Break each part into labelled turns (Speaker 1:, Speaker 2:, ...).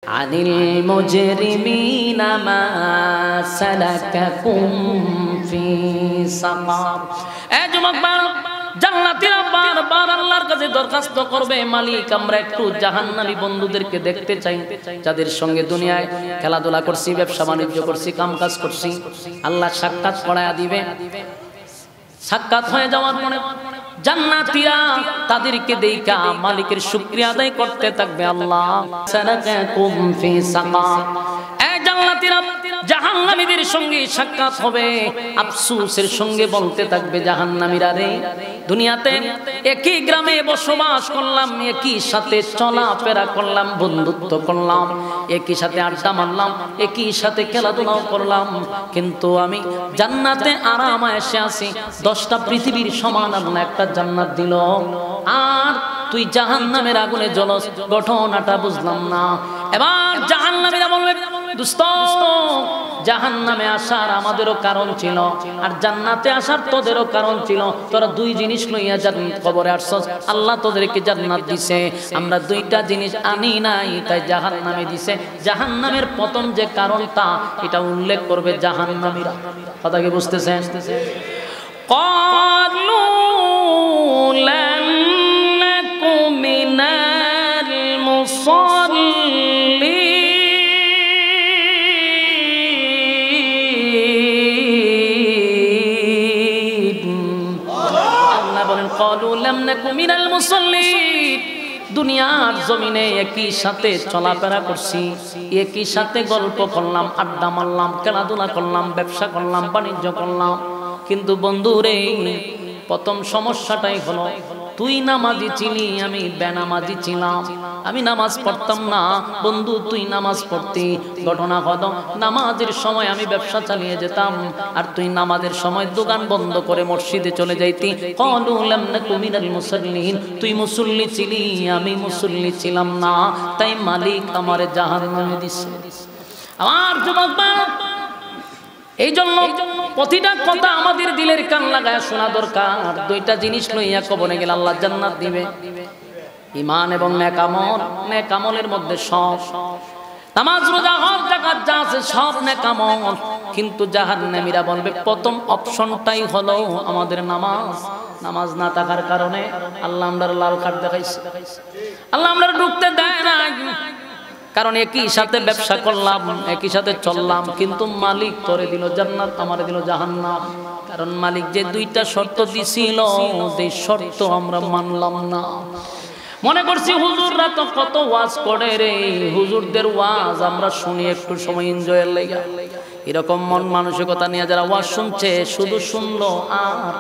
Speaker 1: আনিল মুজরিমিনা মা সালাকাকুম ফি সাকার। এ যুবক বালক, জান্নাতীরা বারবার আল্লাহর কাছে দরখাস্ত করবে, মালিক আমরা একটু জাহান্নামী বন্ধুদেরকে দেখতে চাই, যাদের সঙ্গে দুনিয়ায় খেলাধুলা করছি, ব্যবসা বাণিজ্য করছি, কামকাজ করছি। আল্লাহ সাক্ষাৎ করায়া দিবে। সাক্ষাৎ হয়ে যাওয়ার পরে জান্নাতীরা তাদেরকে দেখা মালিকের শুকরিয়া আদায় করতে থাকবে। আল্লাহ সালাকাকুম ফি সাকার। এই জান্নাতীরা জাহান্নামীদের সঙ্গে সাক্ষাৎ হবে, আফসোসের সঙ্গে বলতে থাকবে, জাহান্নামীরা রে, দুনিয়াতে একই গ্রামে বসবাস করলাম, একই সাথে চলাফেরা করলাম, বন্ধুত্ব করলাম, একই সাথে আড্ডা মারলাম, একই সাথে খেলাধুলাও করলাম, কিন্তু আমি জান্নাতে আরামে এসে আছি। 10টা পৃথিবীর সমান আল্লাহ একটা জান্নাত দিল, আর তুই জাহান্নামের আগুনে জ্বলস, ঘটনাটা বুঝলাম না। এবার জাহান্নামীরা বলবে, দোস্ত জাহান্নামে আসার আমাদেরও কারণ ছিল, আর জান্নাতে আসার তোদেরও কারণ ছিল। তোরা দুই জিনিস লইয়া কবরে আসছস, আল্লাহ তোদেরকে জান্নাত দিছে, আমরা দুইটা জিনিস আনি নাই, তাই জাহান্নামে দিছে। জাহান্নামের প্রথম যে কারণটা, এটা উল্লেখ করবে জাহান্নামীরা। কথা কি বুঝতেছেন? ক্বালু লাম নাকু মিনাল মুসাল্লিন। আল্লাহ বলেন, ক্বালু লাম নাকু মিনাল মুসাল্লিন। দুনিয়ার জমিনে একই সাথে চলাফেরা করছি, একই সাথে গল্প করলাম, আড্ডা মারলাম, খেলাধুলা করলাম, ব্যবসা করলাম, বাণিজ্য করলাম, কিন্তু বন্ধু রে, প্রথম সমস্যাটাই হলো তুই নামাজি ছিলি, আমি বেনামাজি ছিলাম। আমি নামাজ পড়তাম না, বন্ধু তুই নামাজ পড়তি। ঘটনা হলো, নামাজের সময় আমি ব্যবসা চালিয়ে যেতাম, আর তুই নামাজের সময় দোকান বন্ধ করে মসজিদে চলে যাইতি। ক্বালু লাম নাকু মিনাল মুসাল্লিন। তুই মুসল্লি ছিলি, আমি মুসল্লি ছিলাম না, তাই মালিক আমারে জাহান্নামে দিছে। আমার যুবক, এই জন্য প্রতিটা কথা আমাদের দিলের কান লাগায় শোনা দরকার। দুইটা জিনিস লইয়া কবরে গেলে আল্লাহ জান্নাত দিবে, ঈমান এবং নেক আমল। নেক আমলের মধ্যে সব, নামাজ রোজা হজ যাকাত যা আছে সব নেক আমল, কিন্তু জাহান্নামীরা বলবে প্রথম অপশনটাই হলো আমাদের নামাজ। নামাজ না থাকার কারণে আল্লাহ আমরা লাল কার্ড দেখাইছে, আল্লাহ আমরা ঢুকতে দেয় না। কারণ একই সাথে ব্যবসা করলাম, একই সাথে চললাম, কিন্তু মালিক করে দিল জান্নাত, আমারে দিল জাহান্নাম। কারণ মালিক যে দুইটা শর্ত দিছিল, সেই শর্ত আমরা মানলাম না। মনে করছি হুজুররা তো কত ওয়াজ করে রে, হুজুরদের ওয়াজ আমরা শুনি একটু সময় এনজয়ের লাগা। এরকম মন মানসিকতা নিয়ে যারা ওয়াজ শুনছে, শুধু শুনলো আর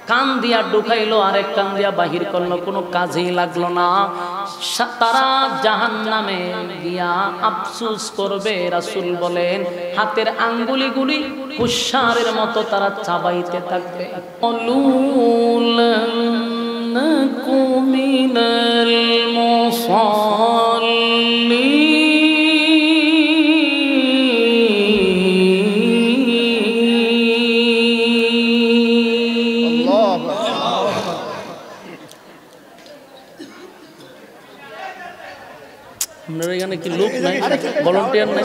Speaker 1: কান দিয়া ঢুকাইলো, আরেক কান দিয়া বাহির করলো, কোনো কাজেই লাগলো না, তারা জাহান্নামে গিয়া আফসোস করবে। রাসূল বলেন, হাতের আঙ্গুলিগুলি কুশারের মতো তারা চাবাইতে থাকবে। আপনার এখানে কি লোক নাই, ভলান্টিয়ার নাই?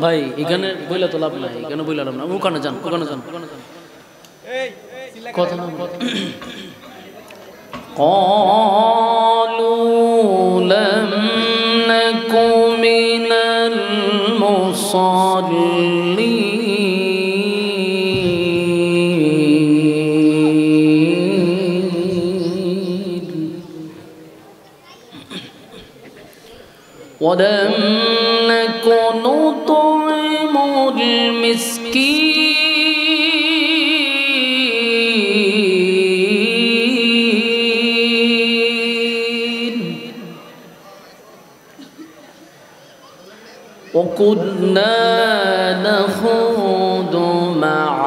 Speaker 1: ভাই এখানে বইলে তো লাভ নাই, এখানে বইলে লাভ না, ওখানে যান, ওখানে যান, কথা না ولم نكن نطعم المسكين وكنا نخوض مع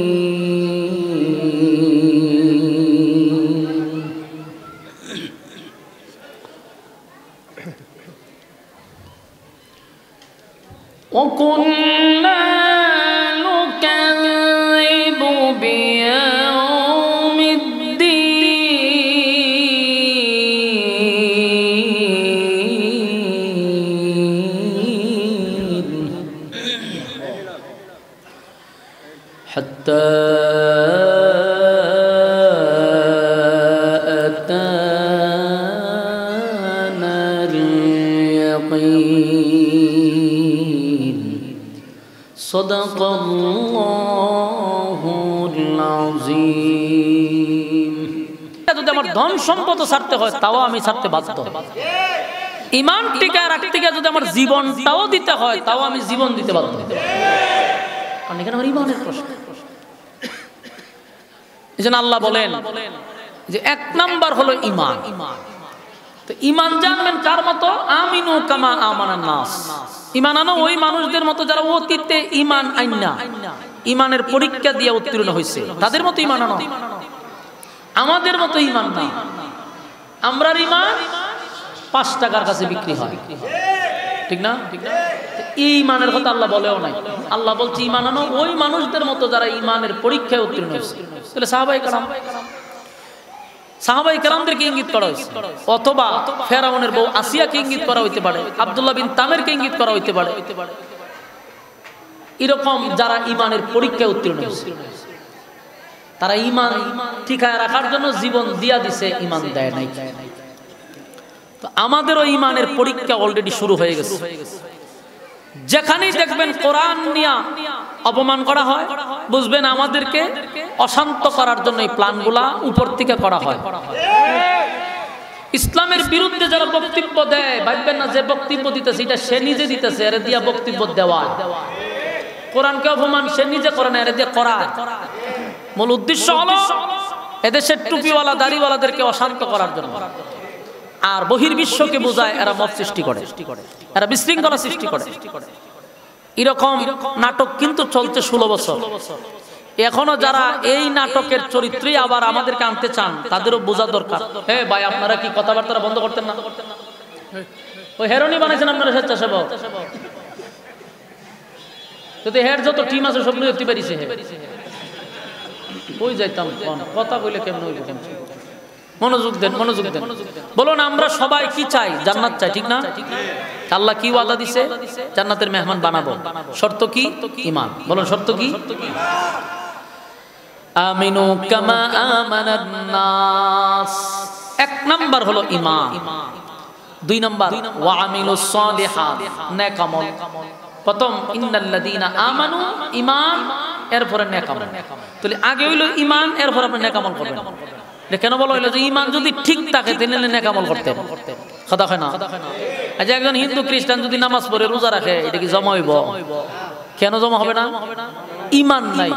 Speaker 1: الخائضين بيوم الدين حتى أتانا اليقين صدق الله العظيم যদি আমার ধন সম্পদ ছাড়তে হয় তাও আমি ছাড়তে বাধ্য ঈমান টিকায় রাখতে গিয়ে যদি আমার জীবনটাও দিতে হয় তাও আমি জীবন দিতে বাধ্য কারণ এখানে আমার ঈমানের প্রশ্ন এজন্য আল্লাহ বলেন যে এক নাম্বার হলো ঈমান তো ঈমান জানবেন কার মতো আমিনু কামা আমানান নাস ঈমান আনো ওই মানুষদের মতো যারা অতীতে ঈমান আইনা ঈমানের পরীক্ষা দিয়ে উত্তীর্ণ হয়েছে তাদের মতো ঈমান আনো আমাদের মতো ঈমান না আমরার ঈমান 5 টাকার কাছে বিক্রি হয় ঠিক না এই ঈমানের কথা আল্লাহ বলেও নাই আল্লাহ বলছে ঈমান আনো ওই মানুষদের মতো যারা ঈমানের পরীক্ষায় উত্তীর্ণ হয়েছে তাহলে সাহাবায়ে কেরামদেরকে ইঙ্গিত করা হয়েছে অথবা ফেরাউনের বউ আসিয়াকে ইঙ্গিত করা হইতে পারে আব্দুল্লাহ বিন তামেরকে ইঙ্গিত করা হইতে পারে এরকম যারা ঈমানের পরীক্ষায় উত্তীর্ণ হয়েছে তারা ঈমান ঠিকায় রাখার জন্য জীবন দিয়া দিছে ঈমান দেয় নাই তো আমাদেরও ঈমানের পরীক্ষা অলরেডি শুরু হয়ে গেছে যেখানেই দেখবেন কোরআন নিয়ে অপমান করা হয় বুঝবেন আমাদেরকে অশান্ত করার জন্য এই প্ল্যানগুলা উপর থেকে করা হয় ইসলামের বিরুদ্ধে যারা বক্তব্য দেয় ভাববেন না যে বক্তব্য দিতেছে এটা সে নিজে দিতেছে এর দিয়া বক্তব্য দেওয়া কোরআনকে অপমান সে নিজে করে না এর দিয়ে করা মূল উদ্দেশ্য হলো এদেশের টুপিওয়ালা দাড়িওয়ালাদেরকে অশান্ত করার জন্য আর বহির্বিশ্বকে বোঝায় এরা মত সৃষ্টি করে এরা বিশৃঙ্খলা সৃষ্টি করে এরকম নাটক কিন্তু চলছে 16 বছর এখনো যারা এই নাটকের চরিত্রই আবার আমাদেরকে আনতে চান তাদেরও বোঝা দরকার হে ভাই আপনারা কি কথাবার্তা বন্ধ করতেন না ওই হেরোনি বানাইছেন আপনারা স্বেচ্ছাসেবক যদি হের যত টিম আছে সব নিয়ে পারিছে ওই যাইতাম কথা বলে কেমন হইল কেমন মনোযোগ দেন বলুন আমরা সবাই কি চাই জান্নাত চাই ঠিক না আল্লাহ কি ওয়াদা দিছে জান্নাতের মেহমান বানাবো শর্ত কি ঈমান বলুন শর্ত কি আমিনু কামা আমানান নাস এক নাম্বার হলো ঈমান 2 নাম্বার ওয়া আমিলুস সালিহাত নেক আমল প্রথম ইন্নাল্লাযীনা আমানু ঈমান এরপরে নেক আমল তাহলে আগে হইলো ঈমান এরপর আপনি নেক আমল করবেন কেন বলা হইলো যে ঈমান যদি ঠিক থাকে তাহলে নেক আমল করতে কথা হয় না আজ একজন হিন্দু খ্রিস্টান যদি নামাজ পড়ে রোজা রাখে এটা কি জমা হইব কেন জমা হবে না ঈমান নাই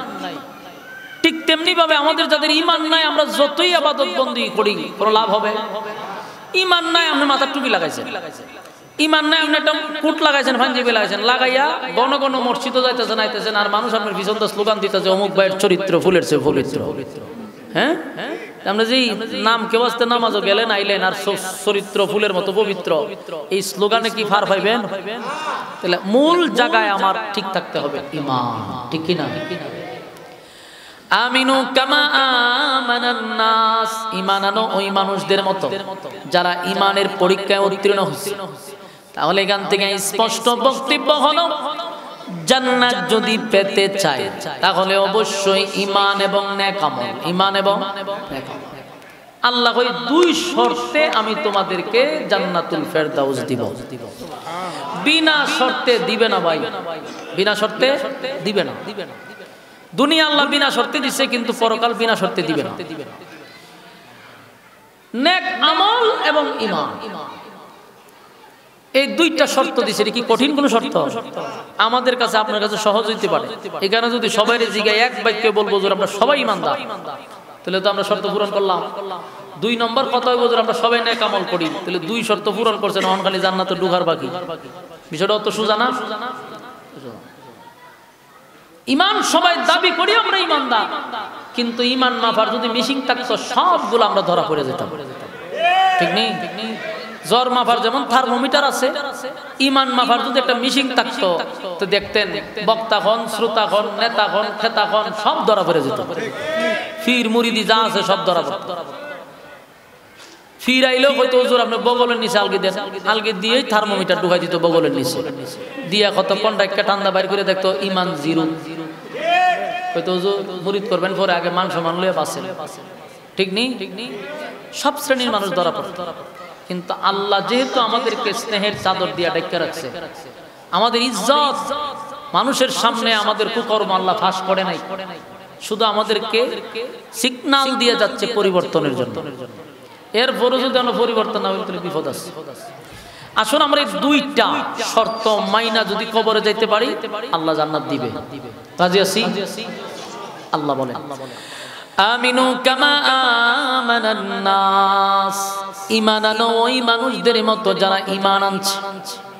Speaker 1: ঠিক তেমনি ভাবে আমাদের যাদের ঈমান নাই আমরা যতই ইবাদত বন্দেগী করি কোনো লাভ হবে ঈমান নাই আপনি মাথার টুপি লাগাইছেন ঈমান নাই আপনি একটা কুট লাগাইছেন পাঞ্জাবি লাগাইছেন লাগাইয়া গণ গণ মসজিদে যাইতেছেন আইতেছেন আর মানুষ আপনার পিছন দিয়ে স্লোগান দিতেছে অমুক ভাইয়ের চরিত্র ফুলের চেয়ে পবিত্র হ্যাঁ আমরা যেই নাম কেউ আসতে নামাজও গেলেন আইলেন আর চরিত্র ফুলের মতো পবিত্র এই স্লোগানে কি ফার পাইবেন তাহলে মূল জায়গায় আমার ঠিক থাকতে হবে ঈমান ঠিক কি না আমিনু কামা আমানান নাস ঈমান আনো ওই মানুষদের মতো যারা ঈমানের পরীক্ষায় উত্তীর্ণ হয়েছে তাহলে এখান থেকে স্পষ্ট বক্তব্য হলো জান্নাত যদি পেতে চায় তাহলে অবশ্যই ঈমান এবং নেক আমল ঈমান এবং নেক আমল আল্লাহ কই 2 শর্তে আমি তোমাদেরকে জান্নাতুল ফেরদাউস দিব বিনা শর্তে দিবে না ভাই বিনা শর্তে দিবে না দুনিয়া আল্লাহ বিনা শর্তে দিছে কিন্তু পরকাল বিনা শর্তে দিবে না নেক আমল এবং ঈমান এই দুইটা শর্ত দিছে কি কঠিন কোন শর্ত আমাদের কাছে আপনার কাছে সহজ হইতে পারে এখানে যদি সবাইরে জিগায় এক বাক্যে বলবো যে আমরা সবাই ঈমানদার তাহলে তো আমরা শর্ত পূরণ করলাম 2 নম্বর কথা হইবো যে আমরা সবাই নেক আমল করি তাহলে 2 শর্ত পূরণ করছেন এখন খালি জান্নাতে ঢোকার বাকি বিষয়টা অত সোজা না ঈমান সবাই দাবি করি আমরা ঈমানদার কিন্তু ঈমান মাফার যদি মিশিং থাকতো সবগুলো আমরা ধরা পড়ে যেতাম ঠিক নেই জ্বর মাপার যেমন থার্মোমিটার আছে, ইমান মাপার যদি একটা মেশিন থাকতো তো দেখতেন বক্তা হন, শ্রোতা হন, নেতা হন, খেতা হন, সব ধরা পড়ে যেত। ফির মুরিদি যা আছে সব ধরা পড়ত। ফির আইলেও হয়তো হুজুর আপনি বগলের নিচে আলগি দেন, আলগি দিয়েই থার্মোমিটার ঢুকাই দিত বগলের নিচে, দিয়া কতক্ষণ ডাক্কা ঠান্ডা বাইর করে দেখতো ইমান জিরো। হয়তো হুজুর মুরিদ করবেন পরে আগে মান সম্মান লয়ে বাঁচেন, ঠিক নেই? সব শ্রেণীর মানুষ ধরা পড়ে। কিন্তু আল্লাহ যেহেতু আমাদেরকে স্নেহের চাদর দিয়া ডাক্কা রাখছে, আমাদের ইজ্জত মানুষের সামনে আমাদের কুকর্ম আল্লাহ ফাঁস করে নাই, শুধু আমাদেরকে সিগন্যাল দিয়ে যাচ্ছে পরিবর্তনের জন্য। এরপরও যদি আমরা পরিবর্তন না হই তাহলে বিপদ আছে। আসুন আমরা এই দুইটা শর্ত মাইনা যদি কবরে যাইতে পারি আল্লাহ জান্নাত দিবে। রাজি আছি? আল্লাহ বলেন আমিনু কামা আমানান নাস, ঈমান আনো ওই মানুষদের মতো যারা ঈমান আনছে।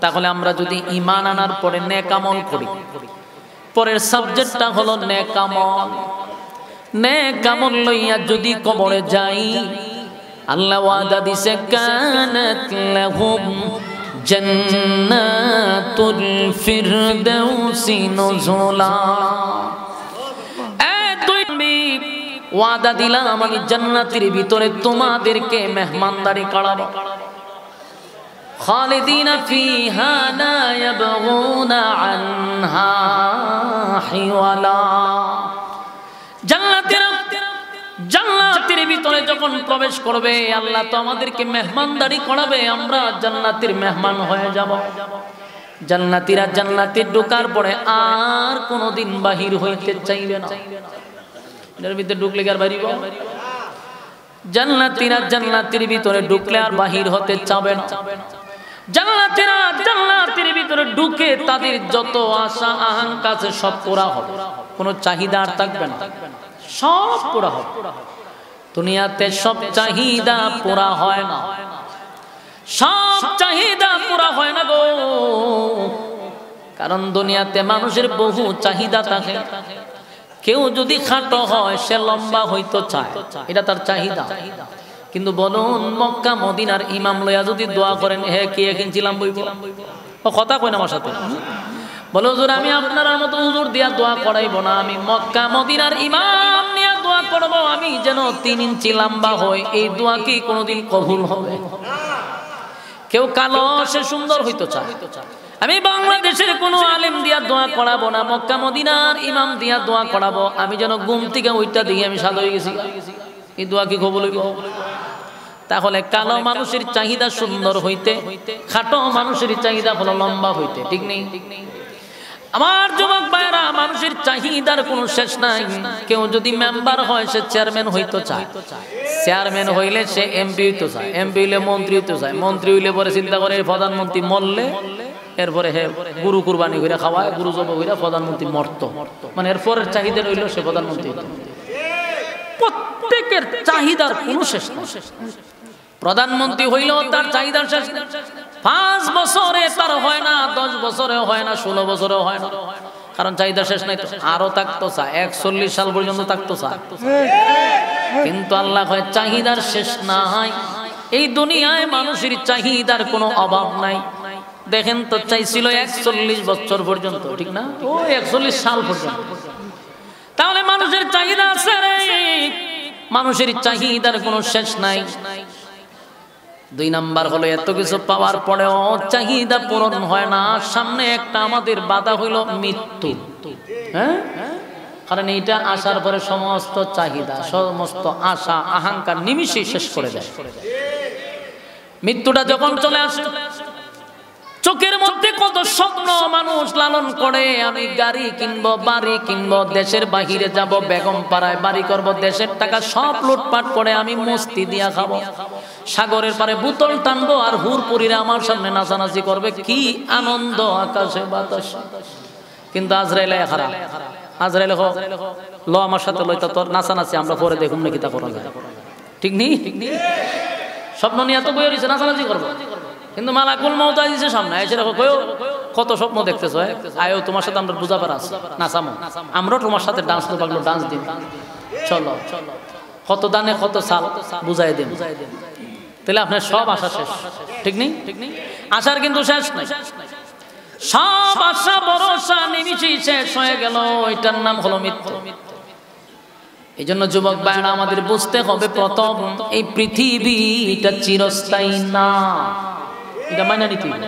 Speaker 1: তাহলে আমরা যদি ঈমান আনার পরে নেক আমল করি, পরের সাবজেক্টটা হলো নেক আমল। নেক আমল লইয়া যদি কবরে যাই, আল্লাহ ওয়াদা দিছে কানাত লাহুম জান্নাতুল ফিরদাউসি নুজুলা। ওয়াদা দিলাম আমি জান্নাতের ভিতরে তোমাদেরকে মেহমানদারি করাবো। খালিদিনা ফিহা লা ইয়াবগুনা আনহা হিওয়ালা। জান্নাতের ভিতরে যখন প্রবেশ করবে আল্লাহ তো আমাদেরকে মেহমানদারি করাবে, আমরা জান্নাতের মেহমান হয়ে যাব। জান্নাতীরা জান্নাতে ঢোকার পরে আর কোনোদিন বাহির হইতে চাইবে না। এর ভিতরে ঢুকলে আর বাড়িব? জান্নাতীরা জান্নাতের ভিতরে ঢুকলে আর বাহির হতে চাবে না। জান্নাতীরা জান্নাতের ভিতরে ঢুকে তাদের যত আশা আকাঙ্ক্ষা আছে সব পুরা হবে, কোনো চাহিদা আর থাকবে না, সব পুরা হবে। দুনিয়াতে সব চাহিদা পুরা হয় না, সব চাহিদা পুরা হয় না গো। কারণ দুনিয়াতে মানুষের বহু চাহিদা থাকে। কেউ যদি খাটো হয় সে লম্বা হইতো চায়, এটা তার চাহিদা। কিন্তু বলুন মক্কা মদিনার ইমাম লইয়া যদি দোয়া করেন, হে কি কিনছিলাম বইব, ও কথা কয় না আমার সাথে, বলে হুজুর আমি আপনার মতো হুজুর দিয়া দোয়া করাইব না, আমি মক্কা মদিনার ইমাম নিয়ে দোয়া করব, আমি যেন 3 ইঞ্চি লম্বা হই। এই দোয়া কি কোনোদিন কবুল হবে? কেউ কালো সে সুন্দর হইতো চায়। আমি বাংলাদেশের কোনো আলেম দিয়া দোয়া করাবো না, মক্কা মদিনার ইমাম দিয়া দোয়া করাবো, আমি যেন ঘুম থেকে ওইটা দিয়ে আমি সাদা হয়ে গেছি। এই দোয়া কি কবুল হইব? তাহলে কালো মানুষের চাহিদা সুন্দর হইতে, খাটো মানুষের চাহিদা হলো লম্বা হইতে, ঠিক নেই? আমার যুবক ভাইরা, মানুষের চাহিদার কোনো শেষ নাই। কেউ যদি মেম্বার হয় সে চেয়ারম্যান হইতো চায়, চেয়ারম্যান হইলে সে এমপি হইতো চায়, এমপি হইলে মন্ত্রী হইতো চায়, মন্ত্রী হইলে পরে চিন্তা করে প্রধানমন্ত্রী মরলে এরপরে হে গুরু কুরবানি করে খাওয়ায়, গুরু জব করে প্রধানমন্ত্রী মরতো, মানে এরপরের চাহিদা রইল সে প্রধানমন্ত্রী হইতো। প্রত্যেকের চাহিদার কোনো শেষ নাই। প্রধানমন্ত্রী হইলেও তার চাহিদার শেষ। 5 বছরে তার হয় না, 10 বছরে হয় না, 16 বছরে হয় না, কারণ চাহিদা শেষ নাই। তো আরো থাকতো চায়, 41 সাল পর্যন্ত থাকতো চায়। কিন্তু আল্লাহ কয় চাহিদার শেষ নাই। এই দুনিয়ায় মানুষের চাহিদার কোনো অভাব নাই। দেখেন তো চাইছিল 41 বছর পর্যন্ত, ঠিক না? ও 41 সাল পর্যন্ত। তাহলে মানুষের চাহিদা আছে রে, মানুষের চাহিদার কোনো শেষ নাই। 2 নাম্বার হলো এত কিছু পাওয়ার পরেও চাহিদা পূরণ হয় না। সামনে একটা আমাদের বাধা হইল মৃত্যু। হ্যাঁ, কারণ এইটা আসার পরে সমস্ত চাহিদা, সমস্ত আশা আকাঙ্ক্ষা নিমিষেই শেষ করে দেয়। মৃত্যুটা যখন চলে আসে, চোখের মধ্যে কত স্বপ্ন মানুষ লালন করে, আমি গাড়ি কিনবো, বাড়ি কিনবো, দেশের বাহিরে যাব, বেগম পাড়ায় বাড়ি করব, দেশের টাকা সব লুটপাট করে আমি মস্তি দিয়া খাবো, সাগরের পারে বোতল টানবো, আর হুরপুরীরা আমার সামনে নাচানাচি করবে, কি আনন্দ আকাশে বাতাসে। কিন্তু আজরাইল খারাপ, আজরাইল ল আমার সাথে লইতা তোর নাচানাচি আমরা পরে দেখুন নাকি তা করা যায়, ঠিক নেই? স্বপ্ন নিয়ে তো বই রয়েছে নাচানাচি করবো, কিন্তু মালাকুল মউত আইছে সামনে, এসে দেখো কত স্বপ্ন দেখতেছো, আয়ো তোমার সাথে আমরা বুঝাবার আছে, নাচামো, আমরাও তোমার সাথে ডান্স করবো, ডান্স দিন, চলো কত দানে কত সাল বুঝাই দিন। তাহলে আপনার সব আশা শেষ, ঠিক নেই? আশার কিন্তু শেষ নাই। সব আশা ভরসা নিমিষেই শেষ হয়ে গেল, এটার নাম হলো মৃত্যু। এই জন্য যুবক ভাইরা আমাদের বুঝতে হবে, প্রথম এই পৃথিবী এটা চিরস্থায়ী না, এটা মাইনা নিতে হবে।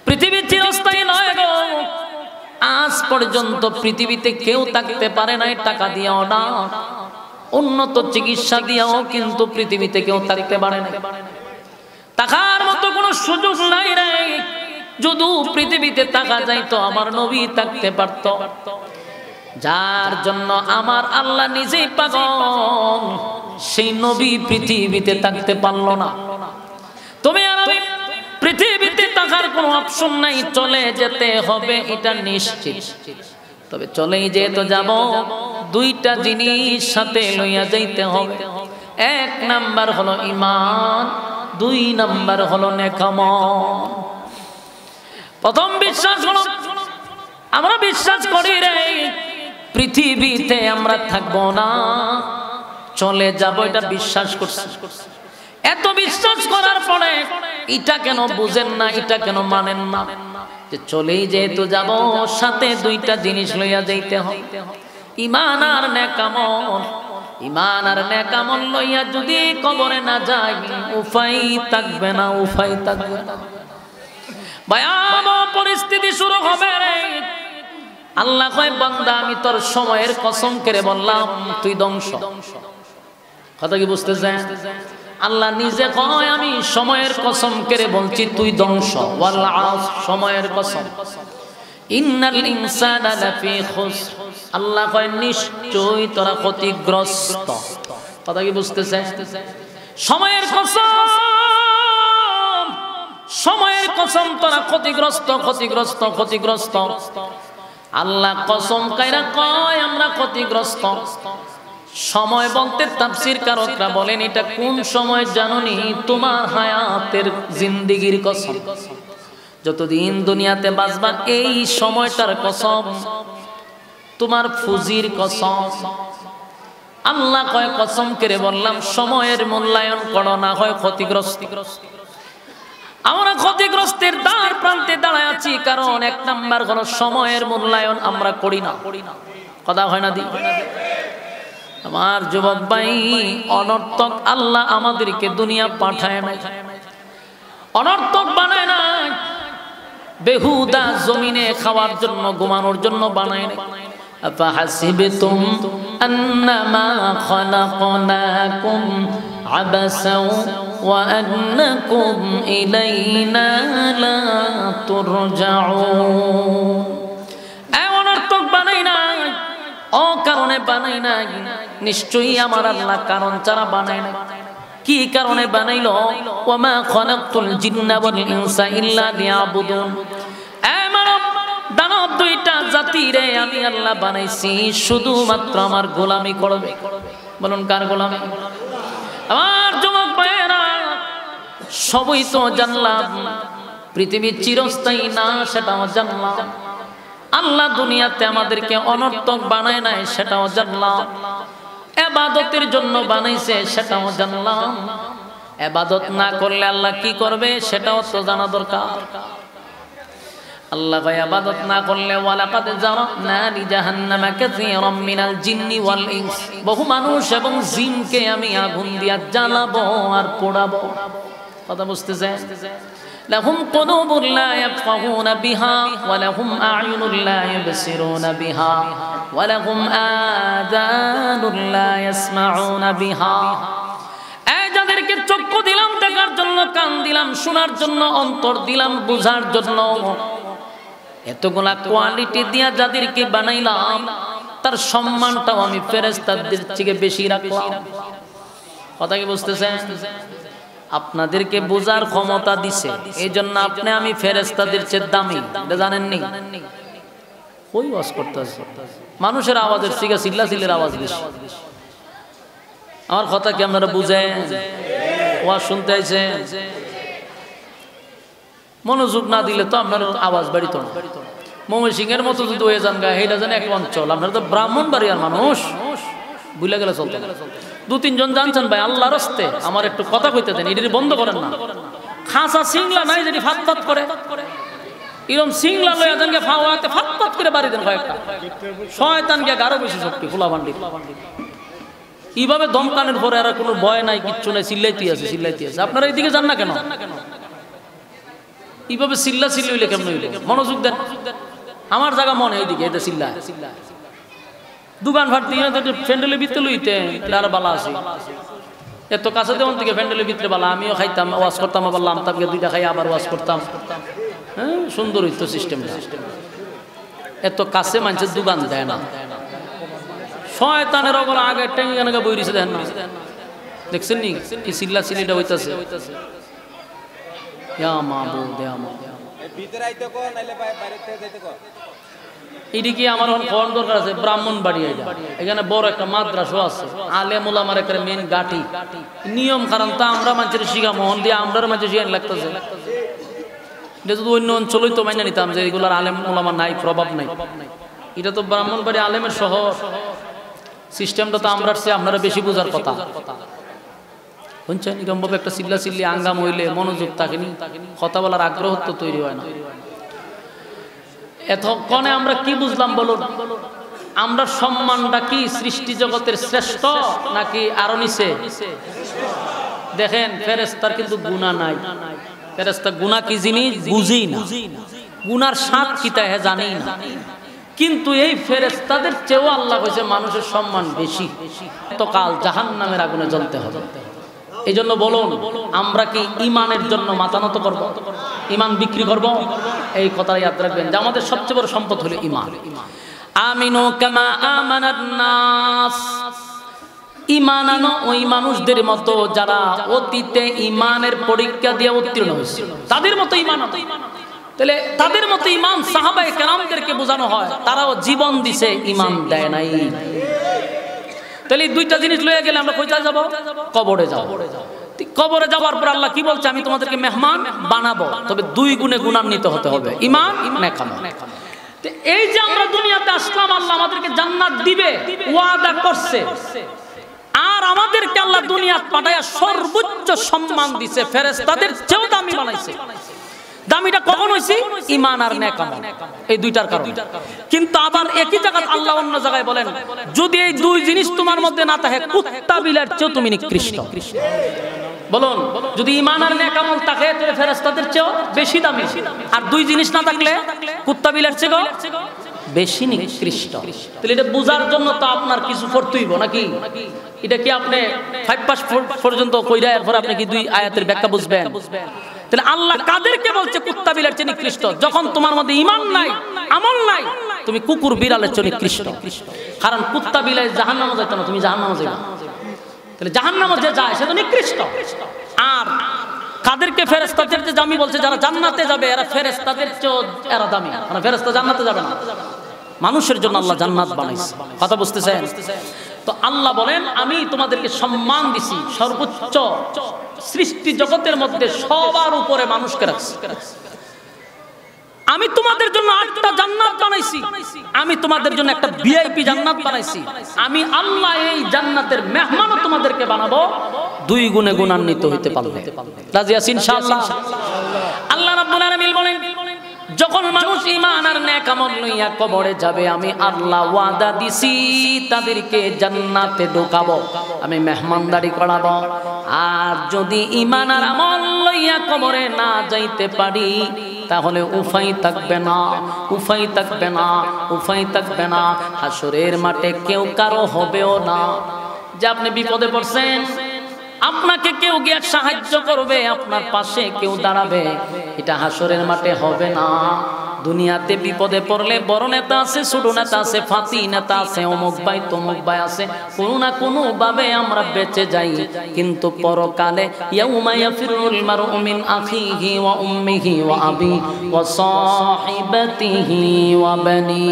Speaker 1: পৃথিবী চিরস্থায়ী নয় গো। আজ পর্যন্ত পৃথিবীতে কেউ থাকতে পারে নাই টাকা দিয়েও না, উন্নত চিকিৎসা দিয়েও কিন্তু পৃথিবীতে কেউ থাকতে পারে না। টাকার মতো কোনো সুযোগ নাই রে। যদি পৃথিবীতে টাকা যাইতো আমার নবী থাকতে পারত, যার জন্য আমার আল্লাহ নিজেই পাগল, সেই নবী পৃথিবীতে থাকতে পারলো না। তুমি আর আমি পৃথিবীতে থাকার কোনো অপশন নাই, চলে যেতে হবে এটা নিশ্চিত। তবে চলেই যেতে যাব, দুইটা জিনিস সাথে লইয়া যাইতে হবে। এক নাম্বার হলো ঈমান, দুই নাম্বার হলো নেক আমল। প্রথম বিশ্বাস হলো, আমরা বিশ্বাস করি রে পৃথিবীতে আমরা থাকবো না, চলে যাব, এটা বিশ্বাস করছি। এত বিশ্বাস করার পরে এটা কেন বুঝেন না, এটা কেন মানেন না যে চলেই যেহেতু যাব, সাথে দুইটা জিনিস লইয়া যাইতে হয়, ঈমান আর নেক আমল। ঈমান আর নেক আমল লইয়া যদি কবরে না যাই, উপায় থাকবে না, উপায় থাকবে না। ভয়াবহ পরিস্থিতি শুরু হবে রে। আল্লাহ কয়, বান্দা আমি তোর সময়ের কসম করে বললাম তুই ধ্বংস। কথা কি বুঝতেছেন? আল্লাহ নিজে কয়, আমি সময়ের কসম করে বলছি তুই ধ্বংস। ওয়াল আসর, সময়ের কসম। ইন্নাল ইনসানা লাফি খুসর, আল্লাহ কয় নিশ্চয়ই তোরা ক্ষতিগ্রস্ত। কথা কি বুঝতেছেন? সময়ের কসম, সময়ের কসম, তোরা ক্ষতিগ্রস্ত, ক্ষতিগ্রস্ত, ক্ষতিগ্রস্ত। আল্লাহ কসম কাইরা কয় আমরা ক্ষতিগ্রস্ত। সময় বলতে তাফসীর কারকরা বলেন এটা কোন সময় জানোনি? তোমার হায়াতের জিন্দেগির কসম, যতদিন দুনিয়াতে বাঁচবা এই সময়টার কসম, তোমার ফুজির কসম। আল্লাহ কয় কসম করে বললাম সময়ের মূল্যায়ন করো না হয় ক্ষতিগ্রস্ত। আমরা ক্ষতিগ্রস্তের দ্বার প্রান্তে দাঁড়ায় আছি, কারণ এক নাম্বার হলো সময়ের মূল্যায়ন আমরা করি না। কথা হয় না দি? আমার যুবক ভাই, অনর্থক আল্লাহ আমাদেরকে দুনিয়া পাঠায় নাই, অনর্থক বানায় নাই, বেহুদা জমিনে খাওয়ার জন্য ঘুমানোর জন্য বানায় নাই। আফাহাসিবতুম আন্নামা খালাকনাকুম আবাসাও ওয়া আন্নাকুম ইলাইনা লা তুরজাউন। অনর্থক বানাই নাই, অকারণে বানাই নাই। নিশ্চয়ই আমার আল্লাহ কারণ ছাড়া বানায় নাই। কি কারণে বানাইলো? ওয়ামা খালাকতুল জিন্না ওয়াল ইনসা ইল্লা লিয়াবুদুন। মানব দানব দুইটা জাতি রে আমি আল্লাহ বানাইছি শুধুমাত্র আমার গোলামি করবে। বলুন কার গোলামি? আমার যুবক ভাইয়েরা, সবই তো জানলাম পৃথিবী চিরস্থায়ী না, সেটাও জানলাম। আল্লাহ দুনিয়াতে আমাদেরকে অনর্থক বানায় নাই, সেটাও জানলাম। ইবাদতের জন্য বানাইছে, সেটাও জানলাম। ইবাদত না করলে আল্লাহ কি করবে সেটাও তো জানা দরকার। আল্লাহ ইবাদত না করলে ওয়ালাকাদ জারানা লিজাহান্নামা কাসীরাম মিনাল জিন্নি ওয়াল ইনস, বহু মানুষ এবং জিনকে আমি আগুন দিয়া জ্বালাবো আর পোড়াবো। কথা বুঝতেছেন? লাহুম কুলুবুন লা ইয়াফকাহুনা বিহা ওয়া লাহুম আ'য়ুনুন লা ইবসিরুনা বিহা ওয়া লাহুম আযানুন লা ইয়াসমাউনা বিহা। এই যাদেরকে চক্ষু দিলাম দেখার জন্য, কান দিলাম শোনার জন্য, অন্তর দিলাম বুঝার জন্য, এতগুলা কোয়ালিটি দিয়া যাদেরকে বানাইলাম, তার সম্মানটাও আমি ফেরেশতাদের থেকে বেশি রাখলাম। কথা কি বুঝতেছেন? আপনাদেরকে বোঝার ক্ষমতা দিছে, এই জন্য আপনি আমি ফেরেশতাদের চেয়ে দামি, এটা জানেননি? কই ওয়াজ করতেছে, মানুষের আওয়াজের থেকে চিল্লাচিল্লির আওয়াজ বেশি। আমার কথা কি আপনারা বুঝেন? ওয়াজ শুনতে আইছেন, মনোযোগ না দিলে তো আপনার আওয়াজ বাড়িত না। ময়মনসিংহের মতো যদি হয়ে যান গা, এইটা যেন এক অঞ্চল। আপনারা তো ব্রাহ্মণবাড়িয়ার মানুষ, বুঝলে গেলে চলতে। 2-3 জন জানছেন ভাই আল্লাহর রাস্তে আমার একটু কথা কইতে দেন, এটা বন্ধ করেন না। খাসা সিংলা নাই যদি ফাত ফাত করে, এরকম সিংলা লয়া দেনকে ফাওয়াতে ফাত ফাত করে বাড়ি দেন কয়েকটা, শয়তানকে আরো বেশি শক্তি খোলা বান্ডি। এইভাবে দমকানের পরে আর কোনো ভয় নাই, কিচ্ছু নাই, চিল্লাইতে আছে। আপনারা এইদিকে যান না কেন? এইভাবে চিল্লা চিল্লি হইলে কেমন হইলে? মনোযোগ দেন। আমার জায়গা মনে এইদিকে, এটা চিল্লা দোকান ভাট দিয়ে ফ্যান্ডেলের ভিতরে লইতে আর বালা আছে, এত কাছে দেওয়ান থেকে ফ্যান্ডেলের ভিতরে বালা। আমিও খাইতাম, ওয়াশ করতাম, আবার লামতাম, 2টা খাই আবার ওয়াশ করতাম। হ্যাঁ, সুন্দর হইতো সিস্টেমটা। এত কাছে মানুষের দোকান দেয় না। শয়তানের ওপর আগে টেঙ্গা বই দিছে, দেন না? দেখছেন নি কি চিল্লা চিল্লিটা হইতাছে? এদিকে আমার ফোন দরকার আছে ব্রাহ্মণবাড়ি, এখানে বড় একটা মাদ্রাসা আছে, আলেম ওলামার একটা মেন গাঠি নিয়ম কারণ তা আমরা মানুষের শিখা মোহন দিয়ে আমরা মানুষের শিখান লাগতেছে। এটা যদি অন্য অঞ্চল তো মাইনা নিতাম যে এগুলোর আলেম ওলামা নাই, প্রভাব নাই। এটা তো ব্রাহ্মণবাড়ি আলেমের শহর, সিস্টেমটা তো আমরা আপনারা বেশি বোঝার কথা। বুঝছেন, এরকম ভাবে একটা চিল্লা চিল্লি আঙ্গাম হইলে মনোযোগ থাকেনি, কথা বলার আগ্রহ তো তৈরি হয় না। এতক্ষণে আমরা কি বুঝলাম বলুন? আমরা সম্মানটা কি সৃষ্টি জগতের শ্রেষ্ঠ নাকি আরো নিচে? দেখেন ফেরেশতার কিন্তু গুনাহ নাই। ফেরেশতা গুনাহ কি জিনিস বুঝি না, গুনার স্বাদ কি তা জানি না। কিন্তু এই ফেরেশতাদের চেয়েও আল্লাহ কইছে মানুষের সম্মান বেশি, তো কাল জাহান্নামের আগুনে জ্বলতে হবে। এই জন্য বলুন, আমরা কি ইমানের জন্য মাথা নত করব? ইমান বিক্রি করব? এই কথা ইয়াদ রাখবেন যে আমাদের সবচেয়ে বড় সম্পদ হলো ইমান। আমিনু কামা আমানান নাস, ইমান আনো ওই মানুষদের মতো যারা অতীতে ইমানের পরীক্ষা দিয়ে উত্তীর্ণ হয়েছিল, তাদের মতো ইমান আনো। তাহলে তাদের মতো ইমান সাহাবায়ে কেরামদেরকে বোঝানো হয়, তারাও জীবন দিছে, ইমান দেয় নাই। তাহলে এই দুইটা জিনিস লইয়া গেলে আমরা কোথায় যাব? কবরে যাব। কবরে যাওয়ার পর আল্লাহ কি বলছে? আমি তোমাদেরকে মেহমান বানাবো, তবে 2 গুণে গুণান্বিত হতে হবে, ইমান নেকামল। এই যে আমরা দুনিয়াতে আসলাম, আল্লাহ আমাদেরকে জান্নাত দিবে ওয়াদা করছে, আর আমাদেরকে আল্লাহ দুনিয়াত পাঠায়া সর্বোচ্চ সম্মান দিছে, ফেরেশতাদের চেয়েও দামি বানাইছে। দামিটা কখন হইছে? ঈমান আর নেক আমল, এই দুইটার কারণে। কিন্তু আবার একই জায়গায় আল্লাহ অন্য জায়গায় বলেন, যদি এই 2 জিনিস তোমার মধ্যে না থাকে, কুত্তা বিলার চেয়েও তুমি নিকৃষ্ট। বলুন, যদি ঈমান আর নেক আমল থাকে তাহলে ফেরেশতাদের চেয়েও বেশি দামি, আর 2 জিনিস না থাকলে কুত্তা বিলার চেয়েও বেশি নিকৃষ্ট। তাহলে এটা বোঝার জন্য তো আপনার কিছু করতে হইব নাকি? এটা কি আপনি 5 পাস পর্যন্ত কইরা এরপর আপনি কি 2 আয়াতের ব্যাখ্যা বুঝবেন? তাহলে আল্লাহ কাদেরকে বলছে কুত্তা বিলার চেয়ে নিকৃষ্ট? যখন তোমার মধ্যে ঈমান নাই, আমল নাই, তুমি কুকুর বিড়ালের চেয়ে নিকৃষ্ট। কারণ কুত্তা বিলাই জাহান্নামে যেত না, তুমি জাহান্নামে যাইবা। তাহলে জাহান্নামে যে যায় সে তো নিকৃষ্ট। আর কাদেরকে ফেরেশতাদের যে দামি বলছে, যারা জান্নাতে যাবে এরা ফেরেশতাদের চেয়ে এরা দামি। মানে ফেরেশতা জান্নাতে যাবে না, মানুষের জন্য আল্লাহ জান্নাত বানাইছে। কথা বুঝতেছেন? তো আল্লাহ বলেন, আমি তোমাদেরকে সম্মান দিছি, সর্বোচ্চ সৃষ্টি জগতের মধ্যে সবার উপরে মানুষকে রাখছি। আমি তোমাদের জন্য 8টা জান্নাত বানাইছি, আমি তোমাদের জন্য একটা ভিআইপি জান্নাত বানাইছি। আমি আল্লাহ এই জান্নাতের মেহমানও তোমাদেরকে বানাবো, 2 গুণে গুণান্বিত হইতে পারবে। রাজি আছেন ইনশাআল্লাহ? আল্লাহ রাব্বুল আলামিন বলেন, যখন মানুষ ঈমান আর নেক আমল লইয়া কবরে যাবে, আমি আল্লাহ ওয়াদা দিছি তাদেরকে জান্নাতে ঢোকাবো, আমি মেহমানদারি করাবো। আর যদি ঈমান আর আমল লইয়া কবরে না যাইতে পারি, তাহলে উপায় থাকবে না, উপায় থাকবে না, উপায় থাকবে না। হাসরের মাঠে কেউ কারো হবেও না। যে আপনি বিপদে পড়ছেন, আপনাকে কেউ গিয়ে সাহায্য করবে, আপনার পাশে কেউ দাঁড়াবে, এটা হাসরের মাঠে হবে না। দুনিয়াতে বিপদে পড়লে বড় নেতা আছে, ছোট নেতা আছে, ফাতি নেতা আছে, অমুক ভাই তমুক ভাই আছে, কোনো না কোনো ভাবে আমরা বেঁচে যাই। কিন্তু পরকালে ইয়াউমা ইয়াফিরুল মারউ মিন আখিহি ওয়া উম্মিহি ওয়া আবি ওয়া সাহিবাতিহি ওয়া বানি।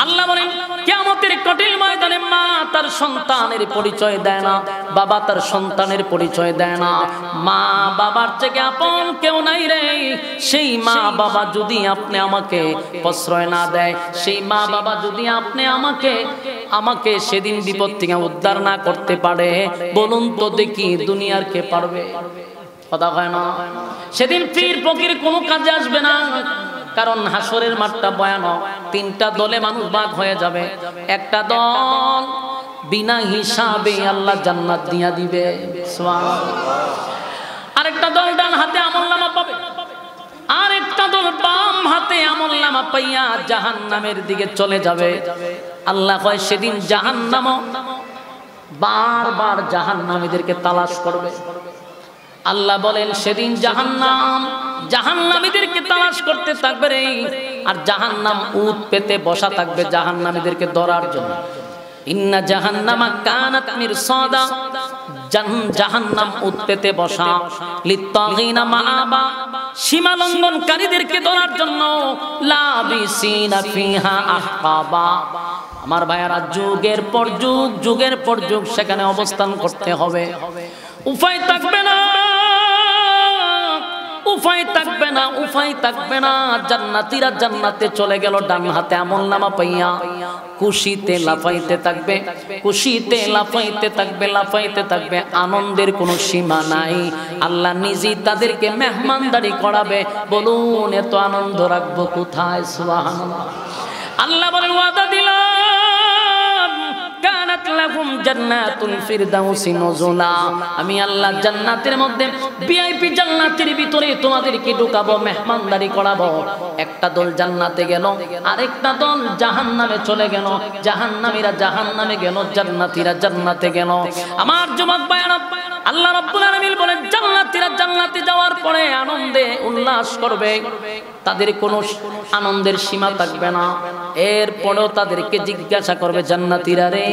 Speaker 1: আল্লাহ বলেন, কিয়ামতের কঠিন ময়দানে মা তার সন্তানের পরিচয় দেয় না, বাবা তার সন্তানের পরিচয় দেয় না। মা বাবার থেকে আপন কেউ নাই রে। সেই মা বাবা যদি আপনি আমাকে প্রশ্রয় না দেয়, সেই মা বাবা যদি আপনি আমাকে আমাকে সেদিন বিপদ থেকে উদ্ধার না করতে পারে, বলুন তো দেখি দুনিয়ার কে পারবে? কথা হয় না? সেদিন পীর ফকির কোনো কাজে আসবে না, কারণ হাসরের মাঠটা ভয়ানক। তিনটা দলে মানুষ ভাগ হয়ে যাবে। একটা দল বিনা হিসাবে আল্লাহ জান্নাত দিয়া দিবে, আরেকটা দল ডান হাতে আমলনামা পাবে, আরেকটা দল বাম হাতে আমলনামা পাইয়া জাহান্নামের দিকে চলে যাবে। আল্লাহ কয় সেদিন জাহান্নাম বারবার জাহান্নামীদেরকে তালাশ করবে। আল্লাহ বলেন সেদিন জাহান্নাম জাহান্নামীদেরকে তালাশ করতে থাকবে রে, আর জাহান্নাম উট পেতে বসা থাকবে জাহান্নামীদেরকে ধরার জন্য। ইন্না জাহান্নামা কানাত মিরসাদা, জাহান্নাম উট পেতে বসা, লিত্তাগিনা মাআবা, সীমা লঙ্ঘনকারীদেরকে ধরার জন্য, লাবিসিনা ফিহা আহকাবা। আমার ভাইয়ারা, যুগের পর যুগ, যুগের পর যুগ সেখানে অবস্থান করতে হবে। উপায় থাকবে না, উপায় থাকবে না, উপায় থাকবে না। জান্নাতীরা জান্নাতে চলে গেল ডান হাতে আমলনামা পাইয়া, খুশিতে লাফাইতে থাকবে, খুশিতে লাফাইতে থাকবে, লাফাইতে থাকবে। আনন্দের কোনো সীমা নাই। আল্লাহ নিজেই তাদেরকে মেহমানদারি করাবে। বলুন এত আনন্দ রাখবো কোথায়? সুবহানাল্লাহ। আল্লাহ বলেন ওয়াদা দিলাম, কানাত লাকুম জান্নাতুল ফিরদাউসি নুজুলা। আমি আল্লাহ জান্নাতের মধ্যে ভিআইপি জান্নাতের ভিতরে তোমাদেরকে ঢুকাবো, মেহমানদারি করাবো। একটা দল জান্নাতে গেল, আরেকটা দল জাহান্নামে চলে গেল। জাহান্নামীরা জাহান্নামে গেল, জান্নাতীরা জান্নাতে গেল। আমার যুবক ভাইরা, আল্লাহ রাব্বুল আলামিন বলেন জান্নাতীরা জান্নাতে যাওয়ার পরে আনন্দে উল্লাস করবে, তাদের কোনো আনন্দের সীমা থাকবে না। এরপরেও তাদেরকে জিজ্ঞাসা করবে জান্নাতীরা রে,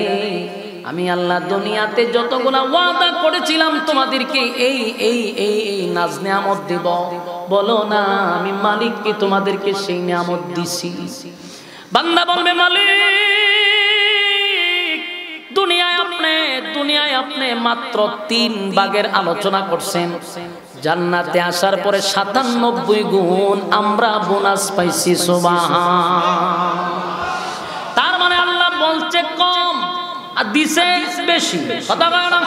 Speaker 1: আমি আল্লাহ দুনিয়াতে যতগুলা ওয়াদা করেছিলাম তোমাদেরকে এই এই এই এই নাজ নিয়ামত দিব, বলো না আমি মালিক কি তোমাদেরকে সেই নিয়ামত দিছি? বান্দা বলবে মালিক, দুনিয়ায় আপনি মাত্র 3 ভাগের আলোচনা করছেন। জান্নাতে আসার পরে 97 গুণ আমরা বোনাস পাইছি। সুবহান। তার মানে আল্লাহ বলছে কম আর দিছে বেশি। কথা বলে না?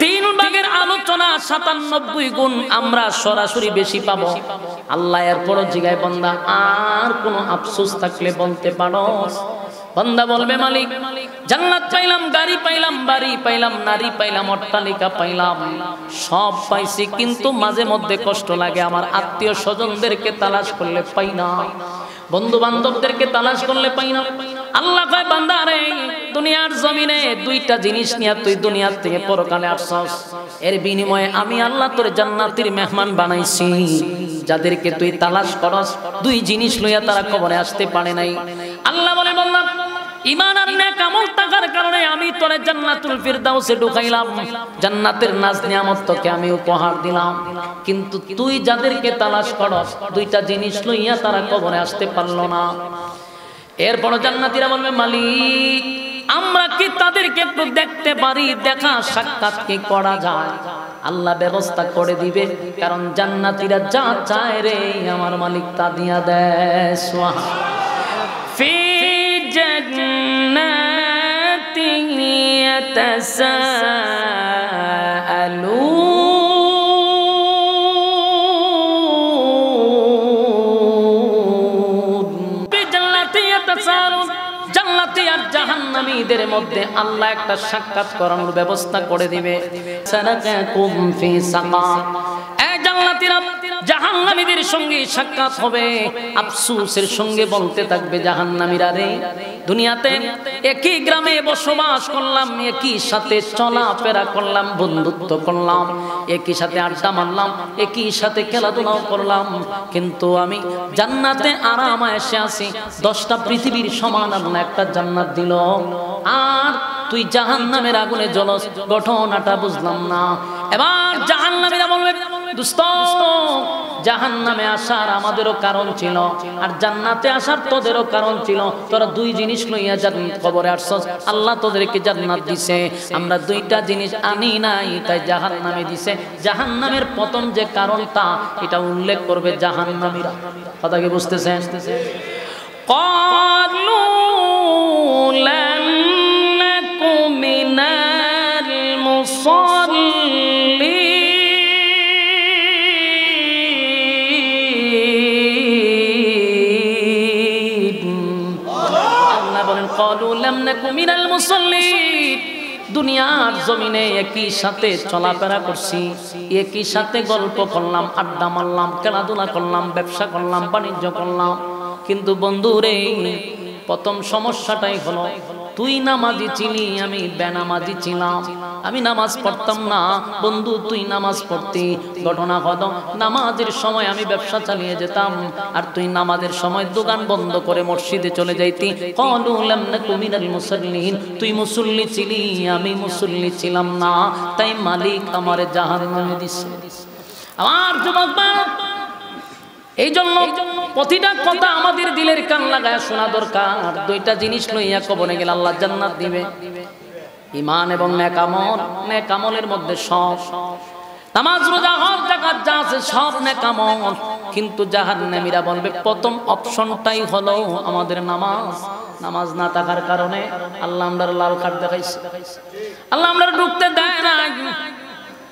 Speaker 1: 3 ভাগের আলোচনা 97 গুণ আমরা সরাসরি বেশি পাবো। আল্লাহ এরপরও জিগায় বান্দা আর কোনো আফসোস থাকলে বলতে পারো? বান্দা বলবে মালিক জান্নাত পাইলাম, গাড়ি পাইলাম, বাড়ি পাইলাম, নারী পাইলাম, অট্টালিকা পাইলাম, সব পাইছি, কিন্তু মাঝে মধ্যে কষ্ট লাগে। আমার আত্মীয় স্বজনদেরকে তালাশ করলে পাই না, বন্ধু বান্ধবদেরকে তালাশ করলে পাই না। আল্লাহ কয় বান্দা রে, দুনিয়ার জমিনে 2টা জিনিস নিয়ে তুই দুনিয়ার থেকে পরকালে আসছস, এর বিনিময়ে আমি আল্লাহ তোর জান্নাতের মেহমান বানাইছি। যাদেরকে তুই তালাশ করস 2 জিনিস লইয়া তারা কবরে আসতে পারে নাই। আল্লাহ বলে বললাম ঈমান আর নেক আমল থাকার কারণে আমি তোরে জান্নাতুল ফিরদাউসে ঢুকাইলাম, জান্নাতের নাজ নিয়ামত তোকে আমি উপহার দিলাম। কিন্তু তুই যাদেরকে তালাশ করস 2টা জিনিস লইয়া তারা কবরে আসতে পারলো না। এরপর জান্নাতীরা বলবে মালিক আমরা কি তাদেরকে একটু দেখতে পারি? দেখা সাক্ষাৎ কি করা যায়? আল্লাহ ব্যবস্থা করে দিবে, কারণ জান্নাতীরা যা চায় রে আমার মালিক তা দিয়া দেয়। ফি জান্নাতিন ইয়াতাসাআলুন, জান্নাতি আর জাহান্নামীদের মধ্যে আল্লাহ একটা সাক্ষাৎ করানোর ব্যবস্থা করে দিবে। সানাকাকুম ফি সাকা, এই জান্নাতীরা জাহান্নামীদের সঙ্গে সাক্ষাৎ হবে। আফসোসের সঙ্গে বলতে থাকবে জাহান্নামীরা রে, দুনিয়াতে একই গ্রামে বসবাস করলাম, একই সাথে চলাফেরা করলাম, বন্ধুত্ব করলাম, একই সাথে আড্ডা মারলাম, একই সাথে খেলাধুলাও করলাম, কিন্তু আমি জান্নাতে আরামে এসে আছি। 10টা পৃথিবীর সমান আল্লাহ একটা জান্নাত দিল, আর তুই জাহান্নামের আগুনে জ্বলস, ঘটনাটা বুঝলাম না। এবার জাহান্নামীরা বলবে দোস্ত, জাহান্নামে আসার আমাদেরও কারণ ছিল, আর জান্নাতে আসার তোদেরও কারণ ছিল। তোরা 2 জিনিস লইয়া কবরে আসছস, আল্লাহ তোদেরকে জান্নাত দিছে, আমরা 2টা জিনিস আনি নাই, তাই জাহান্নামে দিছে। জাহান্নামের প্রথম যে কারণটা এটা উল্লেখ করবে জাহান্নামীরা। কথা কি বুঝতেছেন? ক্বালু লাম মিনাল মুসাল্লিন। আল্লাহ বলেন ক্বালু লাম নাকু মিনাল মুসাল্লিন। দুনিয়ার জমিনে একই সাথে চলাফেরা করছি, একই সাথে গল্প করলাম, আড্ডা মারলাম, খেলাধুলা করলাম, ব্যবসা করলাম, বাণিজ্য করলাম, কিন্তু বন্ধু রে প্রথম সমস্যাটাই হলো তুই নামাজি ছিলি, আমি বেনামাজি ছিলাম। আমি নামাজ পড়তাম না, বন্ধু তুই নামাজ পড়তি। ঘটনা হলো নামাজের সময় আমি ব্যবসা চালিয়ে যেতাম, আর তুই নামাজের সময় দোকান বন্ধ করে মসজিদে চলে যাইতি। ক্বালু লাম নাকু মিনাল মুসাল্লিন। তুই মুসল্লি ছিলি, আমি মুসল্লি ছিলাম না, তাই মালিক আমারে জাহান্নামে দিছে। আমার যুবক ভাই, এই জন্য প্রতিটা কথা আমাদের দিলের কান লাগায় শোনা দরকার। দুইটা জিনিস লইয়া কবরে গেলে আল্লাহ জান্নাত দিবে, ঈমান এবং নেক আমল। নেক আমলের মধ্যে সব, নামাজ রোজা হজ যাকাত যা আছে সব নেক আমল, কিন্তু জাহান্নামীরা বলবে প্রথম অপশনটাই হলো আমাদের নামাজ। নামাজ না থাকার কারণে আল্লাহ আমরা লাল কার্ড দেখাইছে, আল্লাহ আমরা ঢুকতে দেয় না।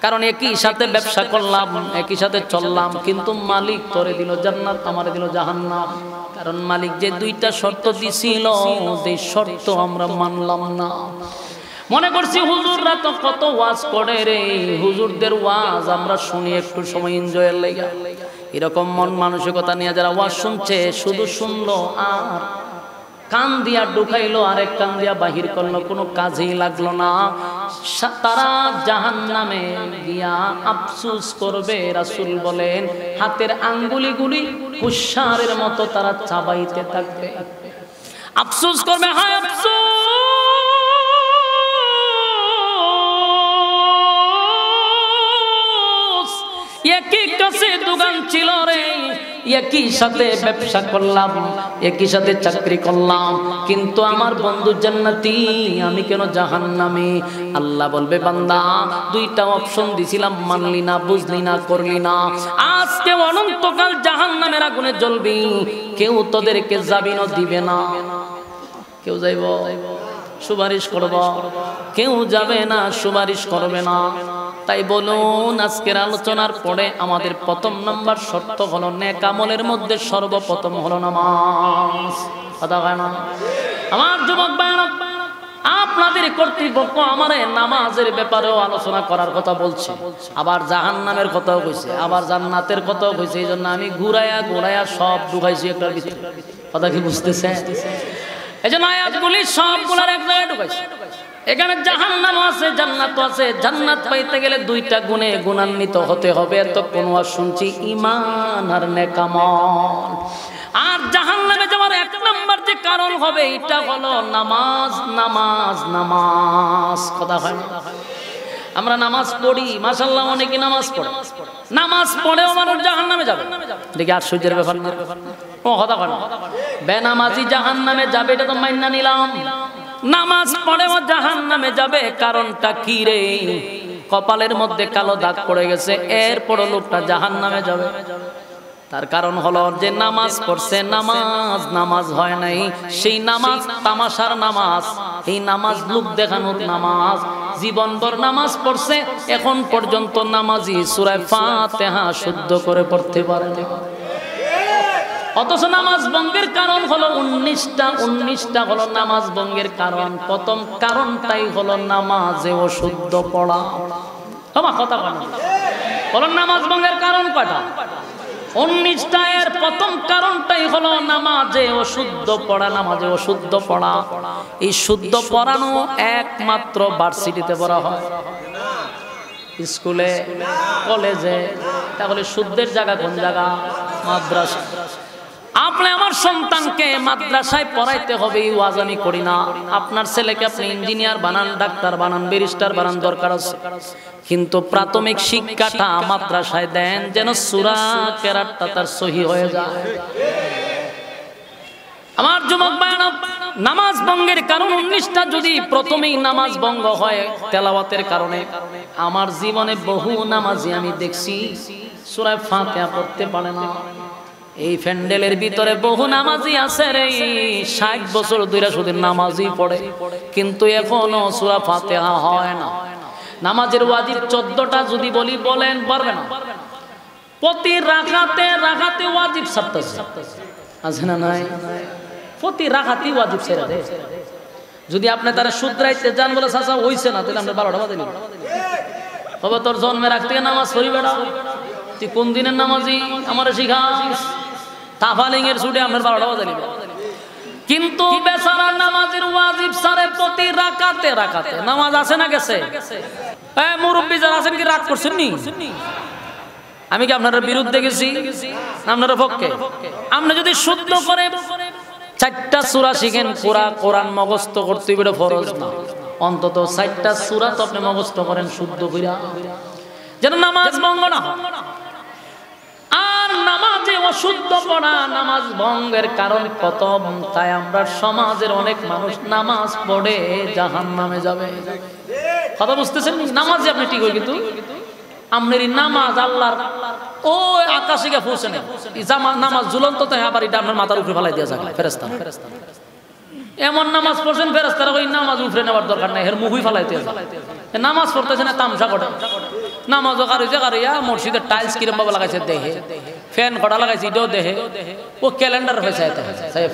Speaker 1: কারণ একই সাথে ব্যবসা করলাম, একই সাথে চললাম, কিন্তু মালিক তোরে দিল জান্নাত, আমারে দিল জাহান্নাম। কারণ মালিক যে দুইটা শর্ত দিছিল, সেই শর্ত আমরা মানলাম না। মনে করছি হুজুররা তো কত ওয়াজ করে রে, হুজুরদের ওয়াজ আমরা শুনি একটু সময় এনজয়ের লাগা। এরকম মন মানসিকতা নিয়ে যারা ওয়াজ শুনছে, শুধু শুনলো আর কান দিয়া ঢুকাইলো, আরেক কান দিয়া বাহির করলো, কোনো কাজেই লাগলো না, তারা জাহান্নামে গিয়া আফসোস করবে। রাসূল বলেন হাতের আঙ্গুলিগুলি কুশারের মতো তারা চাবাইতে থাকবে, আফসোস করবে, হায় আফসোস, একই কাছে দোকান ছিল রে, একই সাথে ব্যবসা করলাম, একই সাথে চাকরি করলাম, কিন্তু আমার বন্ধু জান্নাতি, আমি কেন জাহান্নামে? আল্লাহ বলবে বান্দা দুইটা অপশন দিছিলাম, মানলি না, বুঝলি না, করলি না, আজকে অনন্তকাল জাহান্নামের আগুনে জ্বলবি। কেউ তোদেরকে জামিনও দিবে না। কেউ যাইব সুপারিশ করব, কেউ যাবে না, সুপারিশ করবে না। তাই বলুন আজকের আলোচনার পরে আমাদের প্রথম নাম্বার শর্ত হলো নেক আমলের মধ্যে সর্বপ্রথম হলো নামাজ। কথা হয় না? আমার যুবক ভাইরা, আপনাদের কর্তৃপক্ষ আমারে নামাজের ব্যাপারেও আলোচনা করার কথা বলছে, আবার জাহান্নামের কথাও কইছে, আবার জান্নাতের কথাও কইছে। এই জন্য আমি ঘুরাইয়া ঘুরাইয়া সব ঢুকাইছি একটার ভিতরে। কথা কি বুঝতেছে? এই জন্য আয়াতগুলি সবগুলার এক জায়গায় ঢুকাইছি। এখানে জাহান্নাম আছে, জান্নাত আছে। জান্নাত পাইতে গেলে দুইটা গুণে গুণান্বিত হতে হবে। এতক্ষণ ওয়াজ শুনছি ঈমান আর নেক আমল। আর জাহান্নামে যাওয়ার এক নাম্বার যে কারণ হবে এটা হলো নামাজ, নামাজ, নামাজ। কথা হয় না? আমরা নামাজ পড়ি, মাশাআল্লাহ, অনেকে নামাজ পড়ে, নামাজ পড়েও মানুষ জাহান্নামে যাবে। দেখি আশ্চর্যের ব্যাপার না? ও কথা হয় না? বেনামাজি জাহান্নামে যাবে, এটা তো মাইন্না নিলাম। নামাজ পড়েও জাহান্নামে যাবে, কারণটা কি রে? কপালের মধ্যে কালো দাগ পড়ে গেছে, এরপরও লোকটা জাহান্নামে যাবে। তার কারণ হলো যে নামাজ পড়ছে, নামাজ নামাজ হয় নাই। সেই নামাজ তামাশার নামাজ, এই নামাজ লোক দেখানোর নামাজ। জীবনভর নামাজ পড়ছে, এখন পর্যন্ত নামাজি সূরা ফাতিহা শুদ্ধ করে পড়তে পারেনি। অথচ নামাজ ভঙ্গের কারণ হলো 19টা হলো নামাজ ভঙ্গের কারণ। প্রথম কারণটাই হলো নামাজে অশুদ্ধ পড়া। আমার কথা বলো, নামাজ ভঙ্গের কারণ কয়টা? 19টা। এর প্রথম কারণটাই হলো নামাজে অশুদ্ধ পড়া। নামাজে অশুদ্ধ পড়া, এই শুদ্ধ পড়ানো একমাত্র ভার্সিটিতে পড়া হয়, স্কুলে, কলেজে। তাহলে শুদ্ধের জায়গা কোন জায়গা? মাদ্রাসা। আপনি আমার সন্তানকে মাদ্রাসায় পড়াইতে হবে, এই ওয়াজ আমি করি না। আপনার ছেলেকে আপনি ইঞ্জিনিয়ার বানান, ডাক্তার বানান, ব্যারিস্টার বানান, দরকার আছে, কিন্তু প্রাথমিক শিক্ষাটা মাদ্রাসায় দেন, যেন সূরা কেরাতটা তার সহি হয়ে যায়। আমার যুবক ভাইরা, নামাজ ভঙ্গের কারণ 19টা। যদি প্রথমেই নামাজ ভঙ্গ হয় তেলাওয়াতের কারণে, আমার জীবনে বহু নামাজি আমি দেখছি সূরা ফাতিহা পড়তে পারে না। এই প্যান্ডেলের ভিতরে বহু নামাজি আছে রে, 60 বছর ধরে শুধু নামাজই পড়ে, কিন্তু এখনো সূরা ফাতিহা হয় না। নামাজের ওয়াজিব 14টা যদি বলি বলেন পারবে না। প্রতি রাকাতে রাকাতে ওয়াজিব ছাড়তেছে, আছে না নাই? প্রতি রাকাতে ওয়াজিব ছেড়ে দেয়। যদি আপনি তারা শুধরাইতে যান বলে চাচা হইছে না, তাহলে আমরা 12টা বাজে নিব। তবে তোর জন্মের আগ থেকে নামাজ পড়ি বেড়া, তুই কোন দিনের নামাজি আমার শিখাস? তাফালিং এর ছুটে আমরা 12টা বাজে নিব। কিন্তু বেচারা নামাজের ওয়াজিব সারে প্রতি রাকাতে রাকাতে। নামাজ আছে না গেছে? এই মুরব্বি যারা আছেন কি রাগ করছেন নি? আমি কি আপনার বিরুদ্ধে গেছি? আপনার পক্ষে? আপনি যদি শুদ্ধ করে 4টা সূরা শিখেন, পুরা কোরআন মুখস্থ করতে এটা ফরজ না, অন্তত 4টা সূরা তো আপনি মুখস্থ করেন শুদ্ধ কইরা, যেন নামাজ ভঙ্গ না হয়। আর নামাজে অশুদ্ধ পড়া নামাজ ভঙ্গের কারণ কত, তাই আমরা সমাজের অনেক মানুষ নামাজ পড়ে জাহান্নামে যাবে। কথা বুঝতেছেন? নামাজে আপনি ঠিক হয়, কিন্তু আপনার নামাজ আল্লাহর ও আকাশে গিয়ে পৌঁছে না। নামাজ ঝুলন্ত তো আবার এটা আপনার মাথার উপরে ফেলাই দেওয়া যায় ফেরেশতা। এমন নামাজ পড়ছেন ফেরেশতারা ওই নামাজ উপরে নেওয়ার দরকার নাই, এর মুখই ফেলাইতে যায়। নামাজ পড়তেছে না তামসা করে, নামাজও কারুছে কারিয়া মসজিদের টাইলস কিরম ভাবে লাগাইছে দেহে, ফ্যান কটা লাগাইছে এটাও দেহে, ও ক্যালেন্ডার হয়েছে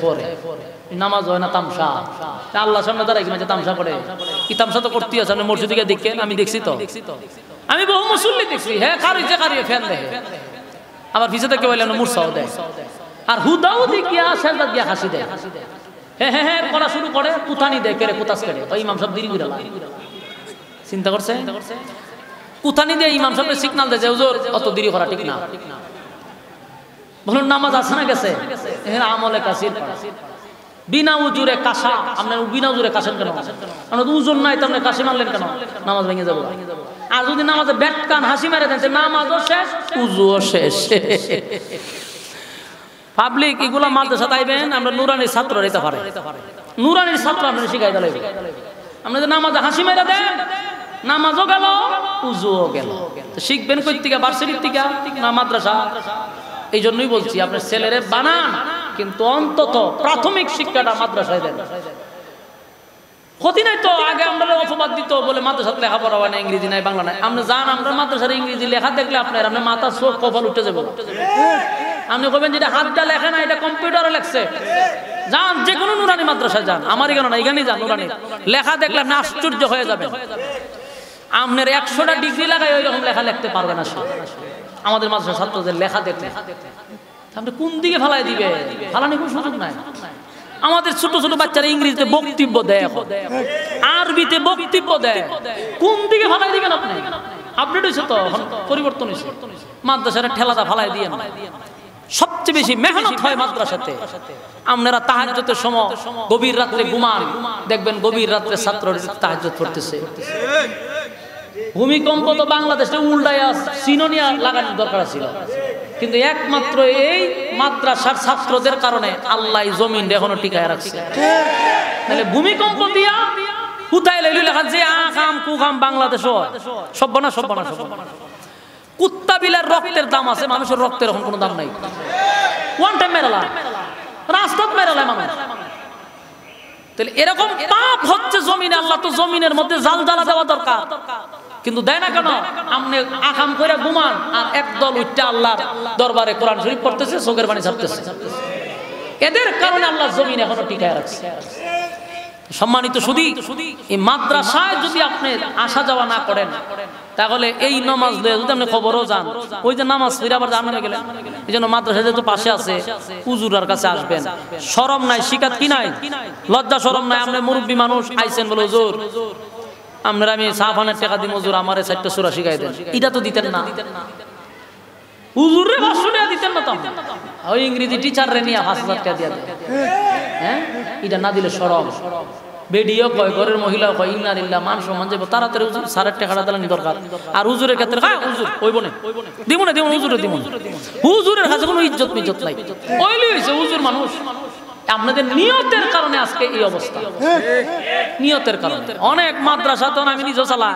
Speaker 1: পরে নামাজ হয় না তামসা। আল্লাহ সামনে দাঁড়াই কি তামসা করে? কি তামসা তো করতেই আছে, আপনি মসজিদে গিয়ে দেখেন, আমি দেখছি তো, আমি বহু মুসল্লি দেখছি। হ্যাঁ কারিছে কারিয়ে ফ্যান দেখে, আবার পিছিয়ে থেকে বললেন মুরসাও দেয়, আর হুদাও দেখিয়া সেজদা দিয়া হাসি দেয়। হ্যাঁ হ্যাঁ হ্যাঁ করা শুরু করে, কুতানি দেয়, কেড়ে কুতাস কেড়ে। ওই ইমাম সাহেব দেরি করে চিন্তা করছে, কুতানি দিয়ে ইমাম সাহেবের সিগনাল দেয় যে হুজুর অত দেরি করা ঠিক না। বলুন নামাজ আছে না গেছে? আমলে কাসির বিনা উজুরে কাশা, আপনার বিনা উজুরে কাশেন কেন? আপনার উজুর নাই তো আপনি কাশি মারলেন কেন? নামাজ ভেঙে যাবো। আর যদি নামাজে ব্যাট কান হাসি মেরে দেন, নামাজও শেষ, উজুও শেষ। পাবলিক এগুলা মাদ্রাসা তাইবেন, আমরা নুরানির ছাত্র দিতে পারে, নুরানির ছাত্র আপনি শিখাই দিলেন। আপনি যদি নামাজে হাসি মেরে দেন, নামাজও গেল, উজুও গেল। শিখবেন কই থেকে? ভার্সিটির থেকে না মাদ্রাসা? এই জন্যই বলছি আপনার ছেলেরে বানান, কিন্তু অন্তত প্রাথমিক শিক্ষাটা মাদ্রাসায় দেন। ক্ষতি নাই তো। আগে আমরা অপবাদ দিত বলে মাদ্রাসাতে লেখাপড়া হয় না, ইংরেজি নাই, বাংলা নাই। আপনি যান আমরা মাদ্রাসার ইংরেজি লেখা দেখলে আপনার মাথা চোখ কপাল উঠে যাবো। আপনি বলবেন যেটা হাতটা লেখে না, এটা কম্পিউটারে লেখছে। যান যে কোনো নুরানি মাদ্রাসায় যান, আমার এখানে না, এখানেই যান। নুরানি লেখা দেখলে আপনি আশ্চর্য হয়ে যাবেন। আপনার 100টা ডিগ্রি লাগাই ওই রকম লেখা লিখতে পারবে না। আমাদের মাদ্রাসার ছাত্রদের লেখা দেখলে আপনি কোন দিকে ফালাই দিবে? ফালানি কোনো সুযোগ নাই। আমাদের ছোট ছোট বাচ্চারা ইংরেজিতে বক্তব্য দেয়, আরবিতে বক্তব্য দেয়, কোন দিকে ফালাই দিবেন আপনি? আপডেট হয়েছে তো, পরিবর্তন হয়েছে। মাদ্রাসার ঠেলাটা ফালাই দিয়ে সবচেয়ে বেশি মেহনত হয় মাদ্রাসাতে। আপনারা তাহাজ্জুদের সময় গভীর রাত্রে ঘুমান, দেখবেন গভীর রাত্রে ছাত্ররা তাহাজ্জুদ পড়তেছে। ভূমিকম্প তো বাংলাদেশে উল্টায়া সিনোনিয়া লাগানোর দরকার ছিল, কিন্তু একমাত্র এই মাদ্রাসার ছাত্রদের কারণে আল্লাহ জমিন এখনো টিকায় রাখছে। তাহলে ভূমিকম্প দিয়া কোথায় লাইলু লেখা যে আকাম কুকাম বাংলাদেশ সব্বনা সব্বনা সব্বনা। কুত্তা বিলার রক্তের দাম আছে, মানুষের রক্তের এখন কোনো দাম নাই। ওয়ান টাইম মেরালা, রাস্তাত মেরালা মানুষ। তাহলে এরকম পাপ হচ্ছে জমিনে। আল্লাহ তো জমিনের মধ্যে জাল জ্বালা দেওয়া দরকার, কিন্তু দেয় না কেন? আপনি আকাম করে ঘুমান, আর একদল উঠতে আল্লাহর দরবারে কোরআন শরীফ পড়তেছে, চোখের পানি ছাড়তেছে। এদের কারণে আল্লাহ জমিন এখনো টিকায় রাখছে। সম্মানিত সুধী, এই মাদ্রাসায় যদি আপনি আসা যাওয়া না করেন, তাহলে এই নামাজ লয়ে যদি আপনি খবরও যান, ওই যে নামাজ ফিরে আবার জানানো গেলেন। এই জন্য মাদ্রাসা যেহেতু পাশে আছে, হুজুরের কাছে আসবেন। শরম নাই, শিকাত কি নাই, লজ্জা শরম নাই। আপনি মুরব্বী মানুষ আইছেন বলে হুজুর আপনারা আমি সাহাবানের টাকা দিই, হুজুর আমারে 4টা সূরা শিখাই দেন, এটা তো দিতেন না। হুজুরে ভাষ্য দেয়া দিতেন না তো, ওই ইংরেজি টিচার রে নিয়ে 5000 টাকা দিয়া দেন। হ্যাঁ, এটা না দিলে শরম। বেডিও কয়, ঘরের মহিলাও কয়, ইন্না লিল্লাহ, মান সম্মান যাবে। তাড়াতাড়ি হুজুর 4 টাকাটা দিলেন দরকার। আর হুজুরের ক্ষেত্রে হ্যাঁ হুজুর ওই বনে দিব না, দিব হুজুরে দিব। হুজুরের কাছে কোনো ইজ্জত মিজ্জত নাই, ওইলি হইছে হুজুর মানুষ। আপনাদের নিয়তের কারণে আজকে এই অবস্থা, নিয়তের কারণে। অনেক মাদ্রাসা তো আমি নিজে চালাই,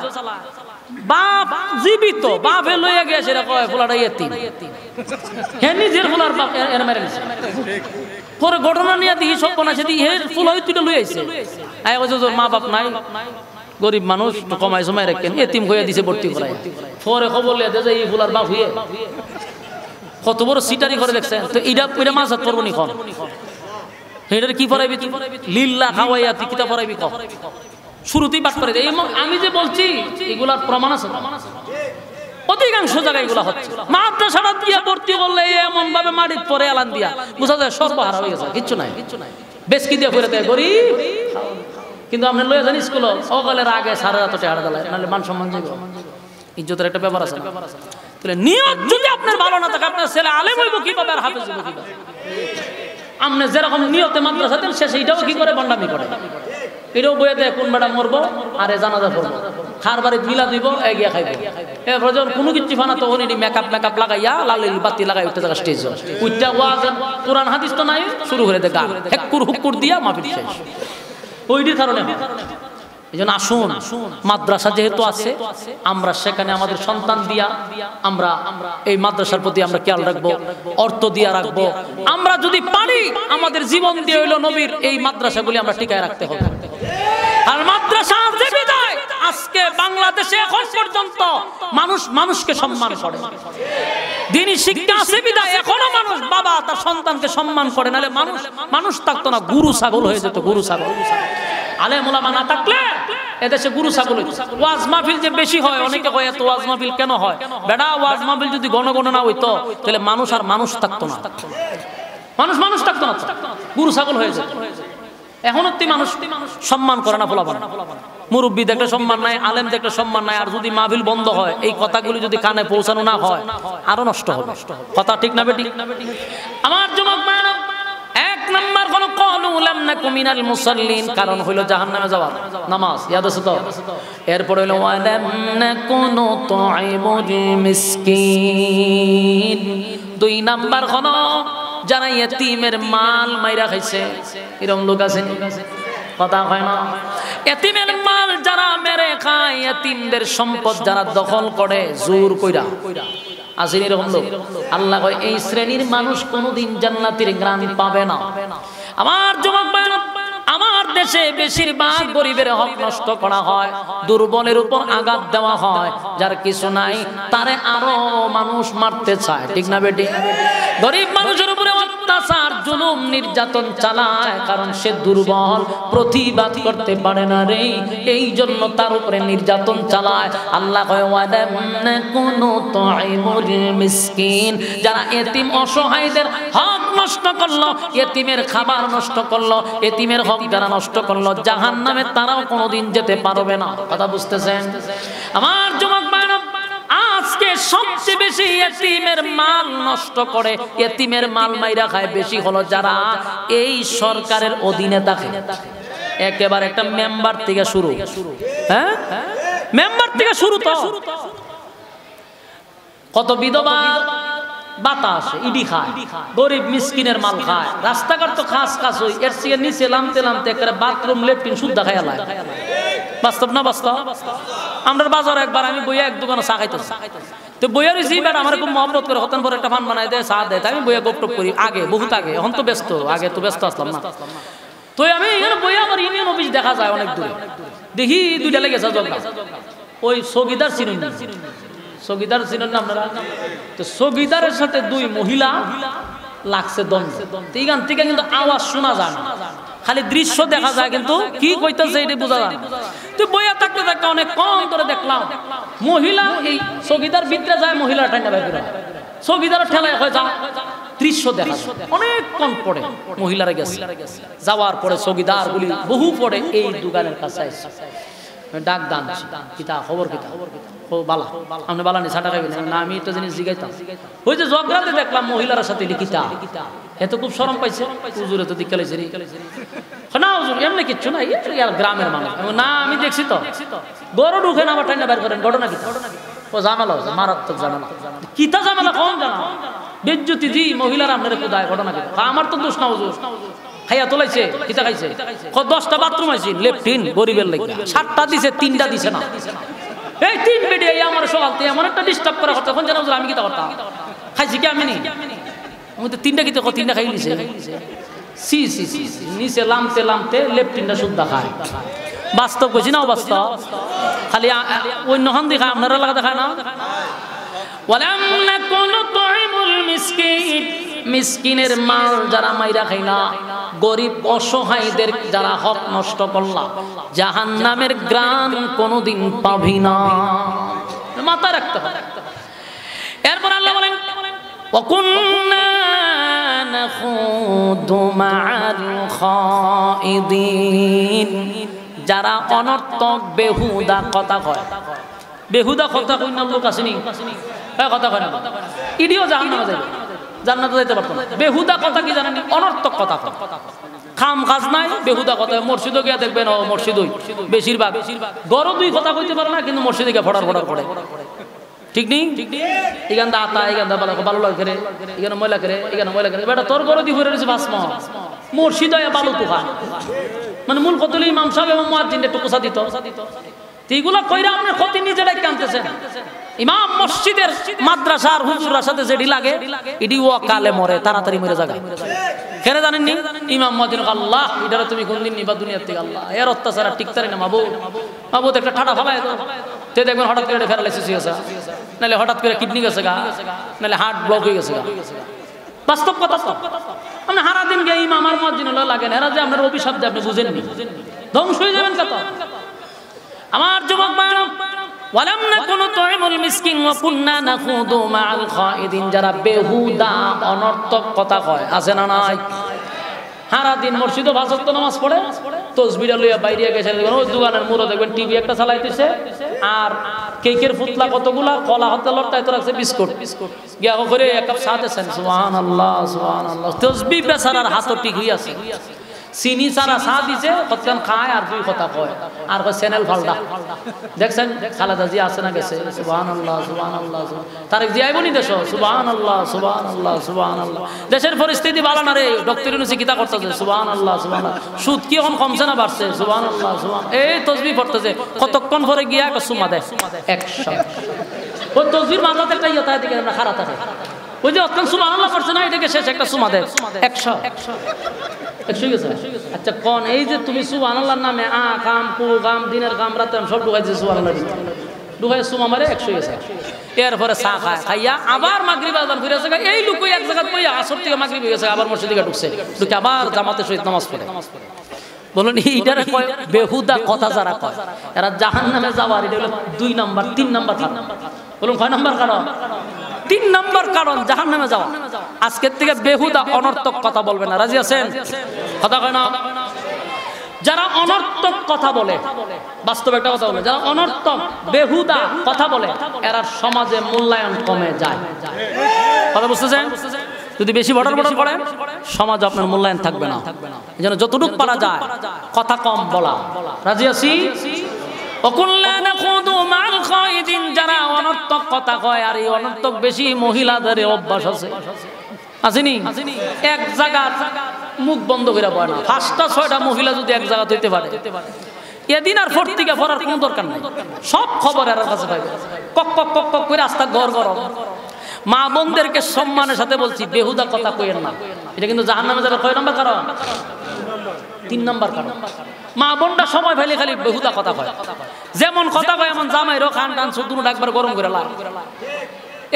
Speaker 1: বাপ জীবিত, বাপে লইয়া গেছে রে কয় ফুলাটা এতিম, হ্যাঁ নিজের ফুলার বাপ এর মেরে গেছে। পরে ঘটনা নিয়ে দেখি সব বানাইছে, দি হে ফুল হই তুইটা লই আইছে, আয় কইছে তোর মা বাপ নাই, গরিব মানুষ তো কমাই সময় রাখেন, এতিম হইয়া দিছে ভর্তি করায়। পরে খবর লিয়া দেয় যে এই ফুলার বাপ হইয়ে কত বড় সিটারি করে দেখছেন। তো এইটা কইরা মাছ হাত করবো নি কম, এটার কি পড়াইবি তুই? লিল্লা খাওয়াইয়া তুই কিতা পড়াইবি কম? শুরুতেই বাদ করে দেয়। আমি যে বলছি এগুলার প্রমাণ আছে, অধিকাংশ জায়গায় এগুলা হচ্ছে। মাদ্রাসাটা দিয়া ভর্তি করলে এমন ভাবে মাটির পরে এলান দিয়া বুঝা যায় সর্বহারা হয়ে গেছে, কিচ্ছু নাই, বেশ কি দিয়ে ফিরে দেয় গরিব। কিন্তু আপনি লয়ে যান স্কুল সকালের আগে সারা রাত হারা দালায়, নাহলে মান সম্মান যাইব, ইজ্জতের একটা ব্যাপার আছে। তাহলে নিয়ত যদি আপনার ভালো না থাকে, আপনার ছেলে আলেম হইব কিভাবে আর হাফেজ হইব কিভাবে? আপনি যেরকম নিয়তে মাদ্রাসা দেন সে সেইটাও কি করে বন্ডামি করে, এটাও বইয়ে দেয় কোন বেড়া মরবো আরে জানাজা পড়বো, খার বাড়ি মিলা দিব এগিয়ে খাইব। এরপর যখন কোনো কিছু ফানা তখন এটি মেকআপ লাগাইয়া লাল বাতি লাগাই উঠতে থাকা স্টেজ উঠটা ওয়াজ কোরআন হাদিস তো নাই, শুরু করে দেয় গান হেক্কুর হুক্কুর দিয়া মাহফিল শেষ। ওইটির কারণে এই জন্য আসুন, মাদ্রাসা যেহেতু আছে আমরা সেখানে আমাদের সন্তান দিয়া আমরা এই মাদ্রাসার প্রতি আমরা খেয়াল রাখবো, অর্থ দিয়া রাখবো। আমরা যদি পারি আমাদের জীবন দিয়ে হইলো নবীর এই মাদ্রাসাগুলি আমরা টিকায় রাখতে হবে। আর মাদ্রাসা যে বিদায় আজকে বাংলাদেশে এখন পর্যন্ত মানুষকে সম্মান করে, দিনী শিক্ষা আছে বিদায় এখনো মানুষ বাবা তার সন্তানকে সম্মান করে, নাহলে মানুষ থাকতো না, গরু ছাগল হয়ে যেত, গরু ছাগল। আলেম ওলামা না থাকলে এদেশে গরু ছাগল। ওয়াজ মাহফিল যে বেশি হয়, অনেকে কয় এত ওয়াজ মাহফিল কেন হয়? বেটা ওয়াজ মাহফিল যদি ঘন ঘন না হইতো তাহলে মানুষ আর মানুষ থাকতো না, মানুষ থাকতো না, গরু ছাগল হয়ে যেত। এখন মানুষ সম্মান করে না, ফলাফল মুরব্বী দেখলে সম্মান নাই, আলেম দেখলে সম্মান নাই। আর যদি মাহফিল বন্ধ হয়, এই কথাগুলি যদি কানে পৌঁছানো না হয় আরো নষ্ট হবে। কথা ঠিক না বেটি? আমার যুবক ভাইরা, এক নাম্বার কোন ক্বালু লাম নাকু মিনাল মুসাল্লিন, কারণ হইলো জাহান্নামে যাওয়ার নামাজ, ইয়াদ আছে তো? এরপর হইলো ওয়া লাম নাকুনু তুইমুল মিসকিন। দুই নাম্বার কোন যারা ইতিমের মাল মাইরা খাইছে, এরকম লোক আছে কথা হয় না? ইতিমের মাল যারা মেরে খায়, ইতিমদের সম্পদ যারা দখল করে জোর কইরা, আসেন এরকম লোক। আল্লাহ কয় এই শ্রেণীর মানুষ কোনোদিন জান্নাতের গ্রাণ পাবে না। আমার যুবক ভাইরা, আমার দেশে বেশিরভাগ গরিবের হক নষ্ট করা হয়, দুর্বলের উপর আঘাত দেওয়া হয়, যার কিছু নাই তারে আরো মানুষ মারতে চায়, ঠিক না বেটি? গরিব মানুষের উপরে অত্যাচার জুলুম নির্যাতন চালায়, কারণ সে দুর্বল, প্রতিবাদ করতে পারে না রে, এই জন্য তার উপরে নির্যাতন চালায়। আল্লাহ কয় ওয়ালাম নাকুনু তুইমুল মিসকিন, যারা এতিম অসহায়দের হক নষ্ট করলো, এতিমের খাবার নষ্ট করলো, এতিমের হক যারা নষ্ট করলো, জাহান্নামে তারাও কোনোদিন যেতে পারবে না। কথা বুঝতেছেন? আমার যুবক ভাইরা, আজকে সবচেয়ে বেশি এতিমের মাল নষ্ট করে, এতিমের মাল মাইরা খায় বেশি হলো যারা এই সরকারের অধীনে থাকে। একেবারে একটা মেম্বার থেকে শুরু, হ্যাঁ মেম্বার থেকে শুরু, তো কত বিধবা বাতাস ইডি খায়, গরিব মিসকিনের মাল খায়, রাস্তাঘাট তো খাস খাস হই, এর থেকে নিচে নামতে নামতে একটা বাথরুম লেট্রিন শুদ্ধা খাইয়া লাগে। বাস্তব না বাস্তব? আমরা বাজার একবার আমি বইয়া এক দোকানে চা খাইতেছি, তো বইয়া রয়েছি বেটা আমার খুব মহব্বত করে, হতেন পরে একটা ফান বানাই দেয়, চা দেয়, আমি বইয়া গপ টপ করি। আগে বহুত আগে, এখন তো ব্যস্ত, আগে তো ব্যস্ত আসলাম না। তো আমি বইয়া আমার ইউনিয়ন অফিস দেখা যায় অনেক দূরে, দেখি দুইটা লেগেছে জগা, ওই সগিদার চিনুন, সগিদার চিনেন না আপনারা? তো সগিদারের সাথে দুই মহিলা লাগছে দ্বন্দ্ব, এইখান থেকে কিন্তু আওয়াজ শোনা যায় না, খালি দৃশ্য দেখা যায়, কিন্তু কি কইতেছে এটা বোঝা যায় না। তুই বইয়া থাকতে থাকতে অনেক কম করে দেখলাম মহিলা এই সগিদার ভিতরে যায়, মহিলা ঠান্ডা বাইরে, সগিদার ঠেলায় হয়ে যা দৃশ্য দেখা যায়, অনেক কম পড়ে মহিলারা গেছে, যাওয়ার পরে সগিদার গুলি বহু পড়ে এই দোকানের কাছে ডাক দান, কিতা খবর, কিতা ও বালা, আপনি বালা নি ছাটা খাইবেন না? আমি একটা জিনিস জিগাইতাম, ওই যে জগরাতে দেখলাম মহিলার সাথে লিখিতা, এত খুব শরম পাইছে, হুজুরে তো দিকে লাইছে না, হুজুর এমনি কিচ্ছু না, গ্রামের মানুষ না, আমি দেখছি তো, গরু ঢুকে না আবার ঠান্ডা বের করেন, ঘটনা কি? ও ঝামেলা হচ্ছে, মারাত্মক ঝামেলা। কিতা ঝামেলা কম জানা, বেজ্জতি জি মহিলারা আপনার কোথায়, ঘটনা কি? আমার তো দোষ না হুজুর, খাইয়া তোলাইছে, কিতা খাইছে, 10টা বাথরুম আছে, লেফটিন গরিবের লাগে, 7টা দিছে, 3টা দিছে না, এই তিন বেডি আমার সকালতে এমন একটা ডিস্টার্ব করা কথা কোন জানা আমি কি তা করতাম খাইছি কি আমি নি আমি তো তিনটা কি তো তিনটা খাই লিছে সি সি সি নিচে লামতে লেফটিনটা শুদ্ধা খায় বাস্তব কইছি না বাস্তব খালি অন্য হান দেখা আপনারা লাগা দেখায় না ওয়ালাম নাকুনু তুইমুল মিসকিন মিসকিনের মাল যারা মাইরা খাইলা গরিব অসহায়দের যারা হক নষ্ট করলা জাহান্নামের গ্রাণ কোনোদিন পাবি না মাথায় রাখতে হবে এরপর আল্লাহ বলেন ওয়াকুন্না নাখুদু মাআল খাইদিন যারা অনর্থক বেহুদা কথা কয় বেহুদা কথা কই না লোক আসেনি এই কথা কয় না ইডিও জাহান্নামে যাবে জান্নাতে যাইতে পারতো না বেহুদা কথা কি জানেন অনর্থক কথা কয় খাম কাজ নাই বেহুদা কথা মসজিদে গিয়া দেখবেন ও মসজিদই বেশিরভাগ গরো দুই কথা কইতে পারে না কিন্তু মসজিদে গিয়া ফড়ার করে ঠিক নেই এখান দা আতা এখান দা ভালো লাগে রে এখানে ময়লা করে এখানে ময়লা করে বেটা তোর গরো দি ভরে রয়েছে ভাসমা মসজিদে বালু তুখা মানে মূল কতলি ইমাম সাহেব এবং মুয়াজ্জিন একটু পোষা দিত এইগুলা কইরা আপনার ক্ষতি নিজেরাই কানতেছেন ইমাম মসজিদের মাদ্রাসার হুজুরের সাথে যেডি লাগে এডি ওয়াকালে মরে তাড়াতাড়ি মরে যাবে কেন জানেন নি ইমাম মুয়াজ্জিন আল্লাহ এটারে তুমি কোন দিন নিবা দুনিয়া থেকে আল্লাহ এর অত্যাচার ঠিকতারি না মাবুদ একটা ঠাডা ফলায় দাও তে দেখবেন হঠাৎ করে প্যারালাইসিস হয়ে গেছে নালে হঠাৎ করে কিডনি গেছে গা নালে হার্ট ব্লক হয়ে গেছে গা বাস্তব কথা তো আপনি সারা দিন গিয়ে ইমাম আর মুয়াজ্জিন লাগেন এরা যে আপনার অভিশাপ দিয়ে আপনি বুঝেননি ধ্বংস হয়ে যাবেন কত আমার যুবক ভাইরা ওয়ালাম নাকুনু তুইমুল মিসকিন ওয়া কুননা নাখুদু মাআল খাইদিন যারা বেহুদা অনর্থক কথা কয় আছে না নাই সারা দিন মসজিদে পাঁচ ওয়াক্ত নামাজ পড়ে তাসবিহটা লইয়া বাইরে গেছে দেখবেন ওই দোকানের মুড়ো দেখবেন টিভি একটা চালাইতেছে আর কেকের পুতলা কতগুলা কলা হাতে লটকাইতে রাখছে বিস্কুট গিয়া করে এক কাপ চা দেন সুবহানাল্লাহ তাসবিহ বেচারার হাতও ঠিক হই আছে চিনি সারা চা দিছে কতক্ষণ খায় আর দুই কথা কয় আর কয় চ্যানেল ফালটা দেখছেন খালেদা জি আছে না গেছে সুবহানাল্লাহ তারেক জি আইবনি দেশ সুবহানাল্লাহ দেশের পরিস্থিতি ভালো না রে ডক্টর ইউনুসি কিতা করতেছে সুবহানাল্লাহ সুদ কি এখন কমছে না বাড়ছে সুবহানাল্লাহ এই তাসবিহ পড়তেছে কতক্ষণ পরে গিয়া একটা সুমা দেয় 100 ওই তাসবিহর মাঝাতে একটা ইয়া দিকে আমরা খারাপ থাকে ওই যে অতক্ষণ সুবহানাল্লাহ পড়ছে না এটাকে শেষ একটা সুমা দেয় 100 গেছে আচ্ছা কোন এই যে তুমি সুবহানাল্লাহর নামে কাম কু কাম দিনের কাম রাতের সব ঢুকাইছে সুবহানাল্লাহ ঢুকাই সুমা মারে 100 গেছে এরপরে চা খাইয়া আবার মাগরিব আজান ফিরে আসে এই লোক এক জায়গা বইয়া আসর থেকে মাগরিব হয়ে গেছে আবার মসজিদে ঢুকছে ঢুকে আবার জামাতের সহিত নামাজ পড়ে বলুন এইটারে কয় বেহুদা কথা যারা কয় এরা জাহান্নামে যাওয়ার এটা হলো 2 নাম্বার 3 নাম্বার কারণ বলুন কয় নাম্বার কারণ 3 নাম্বার কারণ জাহান্নামে যাওয়া আজকের থেকে বেহুদা অনর্থক কথা বলবেন না রাজি আছেন কথা কয় না যারা অনর্থক কথা বলে বাস্তব একটা কথা বলে যারা অনর্থক বেহুদা কথা বলে এরা সমাজে মূল্যায়ন কমে যায় কথা বুঝতেছেন যদি বেশি বড় করে সমাজ আপনার মূল্যায়ন থাকবে না এজন্য যতটুকু পারা যায় কথা কম বলা রাজি আছি ওকুল্লা নাখুদু মাল খাইদিন যারা অনর্থক কথা কয় আর এই অনর্থক বেশি মহিলাদের অভ্যাস আছে আসেনি এক জায়গা মুখ বন্ধ করে বয় না 5টা 6টা মহিলা যদি এক জায়গা হইতে পারে এদিন আর ফর্তিকা পড়ার কোনো দরকার নাই সব খবর এর কাছে পাইবে কক কক কক কক করে রাস্তা গরম মা বোনদেরকে সম্মানের সাথে বলছি বেহুদা কথা কইেন না এটা কিন্তু জাহান্নামে যাবে কয় নাম্বার কারণ 3 নাম্বার কারণ মা বোনটা সময় ফেলে খালি বেহুদা কথা কয় যেমন কথা কয় এমন জামাইরও খান টান শুধু একবার গরম করে লাগে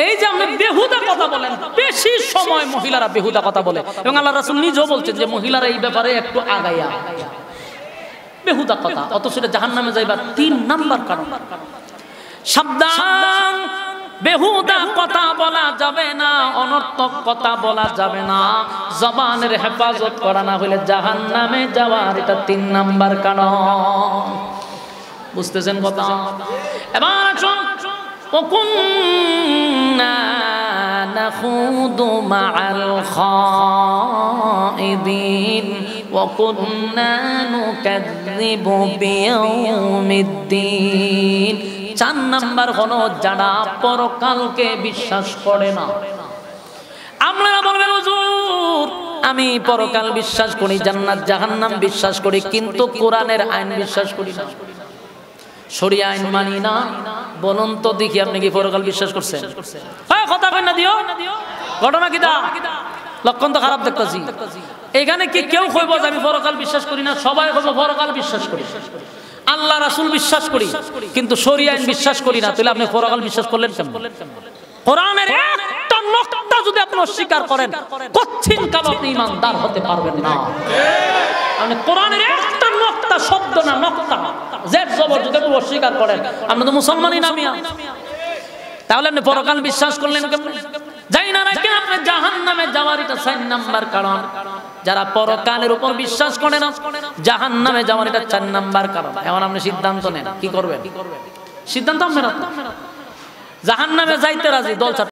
Speaker 1: এই যে আপনি বেহুদা কথা বলেন বেশি সময় মহিলারা বেহুদা কথা বলে এবং আল্লাহ রাসূল নিজেও বলছেন যে মহিলারা এই ব্যাপারে একটু আগাইয়া বেহুদা কথা অত সেটা জাহান্নামে যাইবার 3 নাম্বার কারণ সাবধান বেহুদা কথা বলা যাবে না অনর্থক কথা বলা যাবে না জবানের হেফাজত করা না হলে জাহান্নামে যাওয়ার এটা 3 নাম্বার কারণ বুঝতেছেন কথা এবার আসুন وكنا نخوض مع الخائضين وكنا نكذب بيوم الدين 4 নাম্বার হলো যারা পরকালকে বিশ্বাস করে না আমরা বলবেন হুজুর আমি পরকাল বিশ্বাস করি জান্নাত জাহান্নাম বিশ্বাস করি কিন্তু কোরআনের আইন বিশ্বাস করি না শরিয়া আইন মানি না বলুন তো দেখি আপনি কি পরকাল বিশ্বাস করছেন? হ্যাঁ, কথা কই না দিও। ঘটনা কি দা লক্ষণ তো খারাপ দেখতেছি। এখানে কি কেউ কইব যে আমি পরকাল বিশ্বাস করি না? সবাই কইব পরকাল বিশ্বাস করি, আল্লাহ রাসূল বিশ্বাস করি, কিন্তু শরীয়ত আইন বিশ্বাস করি না। তাহলে আপনি পরকাল বিশ্বাস করলেন কেন? কোরআনের একটা নকতা যদি আপনি অস্বীকার করেন, কঠিন কাল আপনি ঈমানদার হতে পারবেন না। আপনি কোরআনের একটা নকতা, শব্দ না নকতা, জেদ জবর যদি আপনি অস্বীকার করেন, আপনি তো মুসলমানই না মিয়া। তাহলে আপনি পরকাল বিশ্বাস করলেন কেমন? যাই না রাখেন আপনি জাহান্নামে যাওয়ার এটা 4 নাম্বার কারণ। যারা পরকালের উপর বিশ্বাস করে না, জাহান্নামে যাওয়ার এটা 4 নাম্বার কারণ। এখন আপনি সিদ্ধান্ত নেন কি করবেন। সিদ্ধান্ত আপনার, জাহান্নামে যাইতে রাজি দল